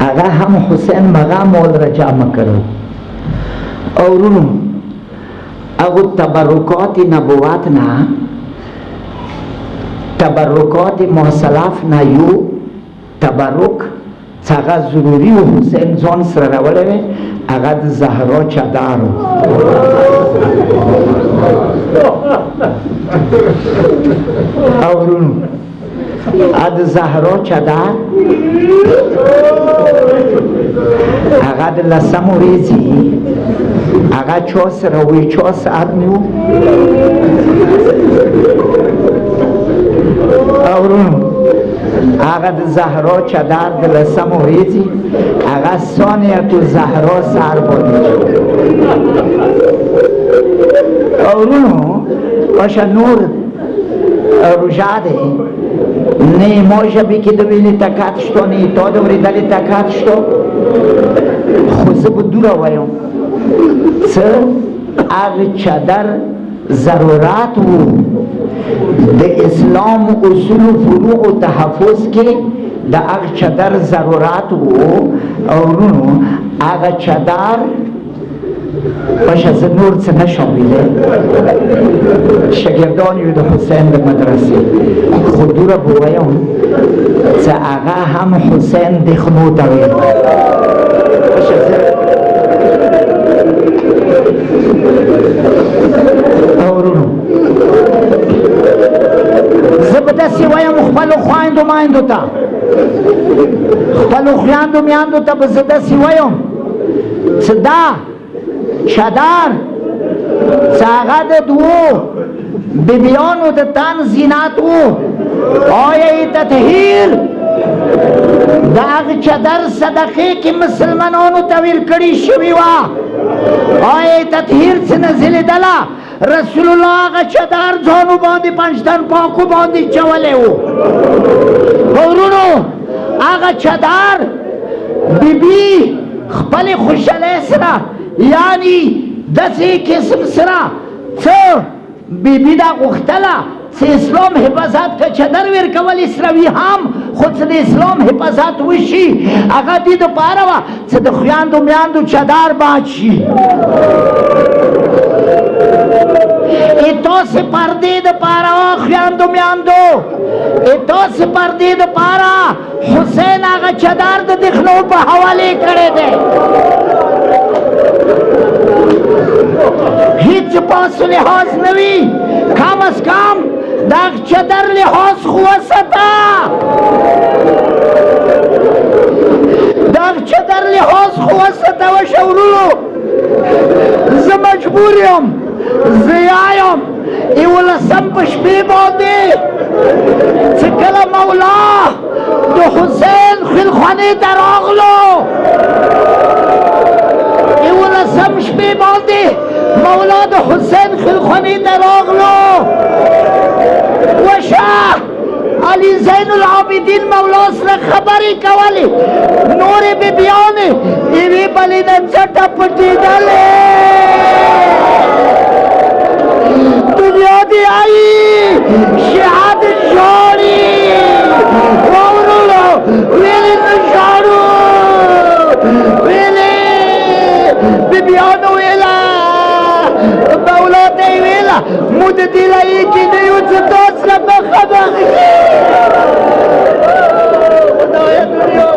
Speaker 1: هغه هم حسین مغه مال را جمع کړو. ورونو هغو تبرکات نبوت نه، تبرکات ماسلف نه یو تبرک چې هغه ضروري و حسین ځان سره راوړی وی، هغه د زهرا چادر و. ورونو د زهرا چادر هغه د لسمو ورځې هغه چا سره وی، چا ساعت مې و. ورونو هغه د زهرا چادر د لسمو ورځې هغه ثانیة الزهرا سر باندې. ورونو باشه نور روژه دی، نه ما شبی که دو ویلی تکت شتا، نه تا دو وریدلی تکت شتا. خو زه به دوره وایم څه هغه چادر ضرورت و د اسلام اصول و فروع و تحفظ کې د هغه چادر ضرورت و. ورونو هغه چادر باشه زه نور څه نشم ویلی، شاګردان یو د حسین د مدرسې، خو دوره به ویم چې هغه هم حسین دخنو ته ویل. باشه ورونو زه به داسې وایم خپلو خویندو مایندو ته، خپلو خویندو میندو ته به زه داسې وایم چې دا چادر چې هغه د دوو بیبیانو د تن زینت و، آیه تطهیر د هغه چادر صدقې کې مسلمانانو ته ورکړې شوې وه. آیه تطهیر چې نازلېدله رسول الله هغه چادر ځانو باندې پنجتن پاکو باندې چولی و. ورونو هغه چادر بیبي خپلې خوشحالۍ سره، یعنی داسې قسم سره څه بیبي دا غوښتله چې اسلام حفاظت که چادر ورکول اسراوي هم، خو چې د اسلام حفاظت وشي هغه دې دپاره وه چې د خویندو میندو چادر باد شي. تاسې پردې دپاره خویندو میندو، تاسې پردې دپاره حسین هغه چادر د دخنو په حوالې کړی دی. هیچ پاس لحاظ نوی کم از کم داغ چدر لحاظ خواستا داغ چدر لحاظ خواستا و شورولو زه مجبوریم زیایم ایولسم پشپی باندی چکل مولا دو حسین خلخانی در آغلو ایولسم شپی باندی مولا دو حسین خلخانی در آغلو و شاه علی زین العابدین مولا سره خبری کولی نور بی بیانی ایوی بلی نچٹا پٹی ڈالے دنیا دی آئی شہاد جوڑی وورولو ویلی نشارو ویلی بی بیانو ویلا مولا دی ویلا مود دیلائی کی نیو چطاس رب خبر خدای دنیا